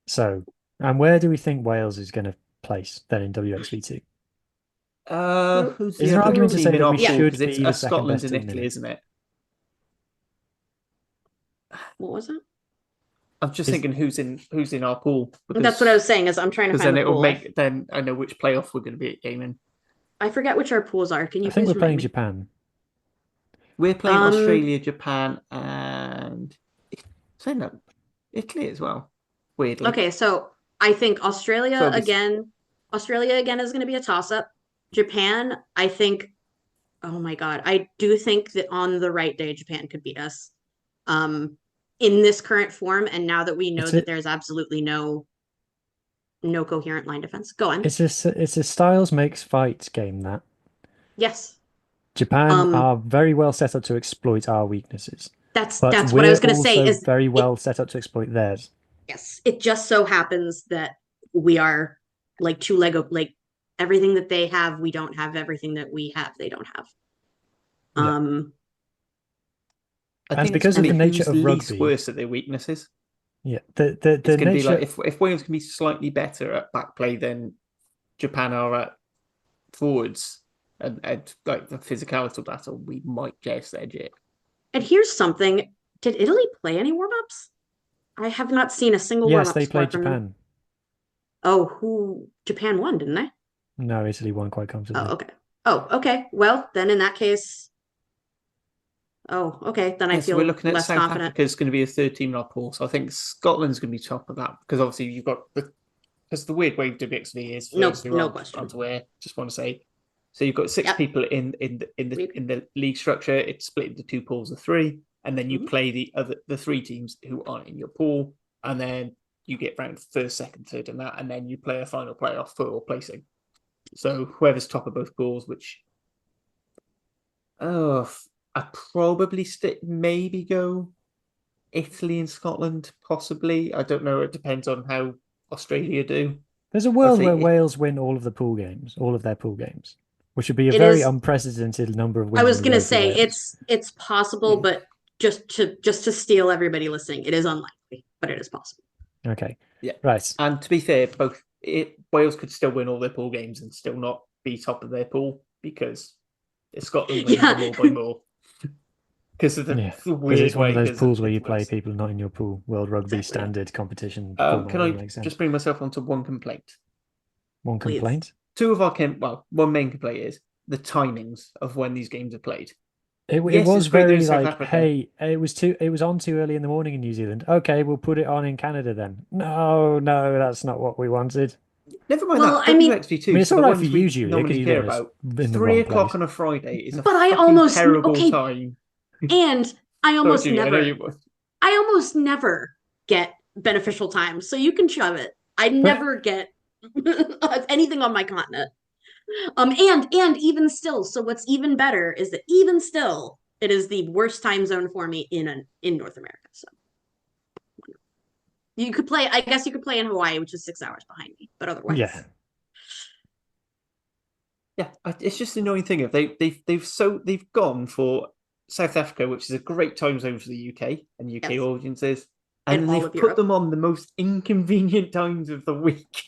So, and where do we think Wales is going to place then in WXV2? Who's Is the there an other argument to team say in that our we pool? should Because it's be the second Scotland best and team in Italy, it? isn't it? What was that? I'm just thinking who's in our pool. That's what I was saying. Is I'm trying to Because find then the pool. then I know which playoff we're going to be aiming. I forget which our pools are. Can you I think please we're playing remind me? Japan. We're playing Australia, Japan, and Italy as well. Weirdly. Okay, so I think Australia So again is going to be a toss-up. Japan, I think, oh my God, I do think that on the right day, Japan could beat us. In this current form, and now that we know that there's absolutely no no coherent line defense. Go on. It's a styles makes fights game that Yes. Japan are very well set up to exploit our weaknesses. That's But what I was we're going to say. also Is very well set up to exploit theirs. yes, it just so happens that we are like two Lego, like everything that they have, we don't have. Everything that we have, they don't have. Yeah. I And think because it's of the nature who's of least rugby. worse at their weaknesses. Yeah, the It's going to be nature. like if Wales can be slightly better at back play than Japan are at forwards and like the physicality battle, we might just edge it. And here's something: did Italy play any warm ups? I have not seen a single warm Yes, up. they played Japan. Oh, Japan won, didn't they? No, Italy won quite comfortably. Oh, okay. Well, then in that case, okay. Then I So feel we're looking at less South confident. Africa's going to be a third team in our pool, so I think Scotland's going to be top of that because obviously you've got because the weird way WXV is No question. Where just want to say, so you've got six people in the league structure. It's split into two pools of three, and then you play the three teams who aren't in your pool, and then you get ranked first, second, third, and that, and then you play a final playoff for all placing. So whoever's top of both pools, which I'd probably maybe go Italy and Scotland, possibly. I don't know. It depends on how Australia do. There's a world where Wales win all of their pool games, which would be a very unprecedented number of wins. I was going to say it's possible, but just to steal everybody listening, it is unlikely, but it is possible. Okay. Yeah. Right. And to be fair, Wales could still win all their pool games and still not be top of their pool because Scotland wins them all by more. Because of the weird it's one way, of those pools where you play people not in your pool. World Rugby standard competition. Can I just bring myself onto one complaint? One complaint? Two of our one main complaint is the timings of when these games are played. It was very like, hey, it was on too early in the morning in New Zealand. Okay, we'll put it on in Canada then. No, that's not what we wanted. Never mind that. WXV2, it's all right for you, Julia, because you care about. 3 o'clock on a Friday is a terrible time. And I almost never get beneficial time, so you can shove it. I never get anything on my continent. And even still, so what's even better is that even still, it is the worst time zone for me in North America. So you could play. I guess you could play in Hawaii, which is 6 hours behind me, but otherwise, yeah. It's just the annoying thing of they've gone for South Africa, which is a great time zone for the UK and UK audiences, and they've put them on the most inconvenient times of the week,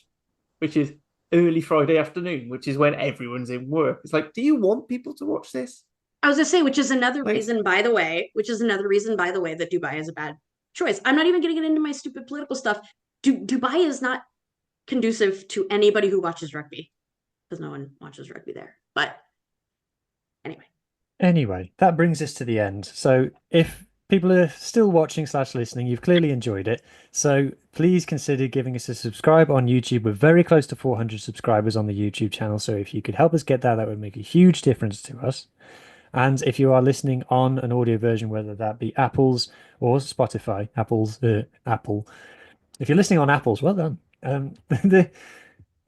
which is early Friday afternoon, which is when everyone's in work. It's like, do you want people to watch this? I was gonna say, which is another reason, by the way, that Dubai is a bad choice. I'm not even gonna get into my stupid political stuff. Dubai is not conducive to anybody who watches rugby, because no one watches rugby there. But anyway, that brings us to the end. So if people are still watching / listening, you've clearly enjoyed it. So please consider giving us a subscribe on YouTube. We're very close to 400 subscribers on the YouTube channel. So if you could help us get that would make a huge difference to us. And if you are listening on an audio version, whether that be Apple's or Spotify, Apple. If you're listening on Apple's, well done.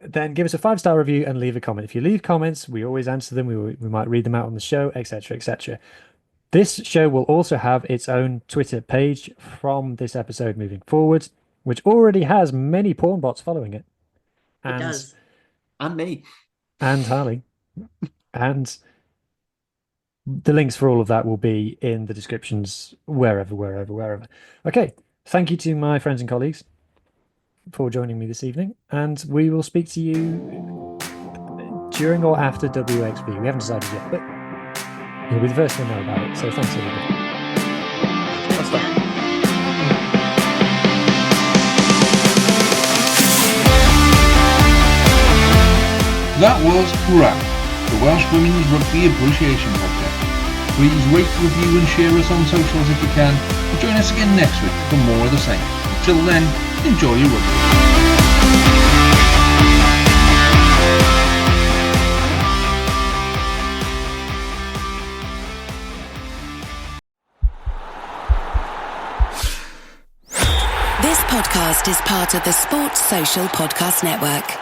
Then give us a 5-star review and leave a comment. If you leave comments, we always answer them. We might read them out on the show, etc., etc. This show will also have its own Twitter page from this episode moving forward, which already has many porn bots following it. It does. And me. And Harley. And the links for all of that will be in the descriptions wherever. Okay. Thank you to my friends and colleagues for joining me this evening. And we will speak to you during or after WXV. We haven't decided yet, but you'll be the first to know about it. So thanks, everybody. That was Hurrah, the Welsh Women's Rugby Appreciation Podcast. Please rate, review and share us on socials if you can. And join us again next week for more of the same. Until then, enjoy your rugby. This podcast is part of the Sports Social Podcast Network.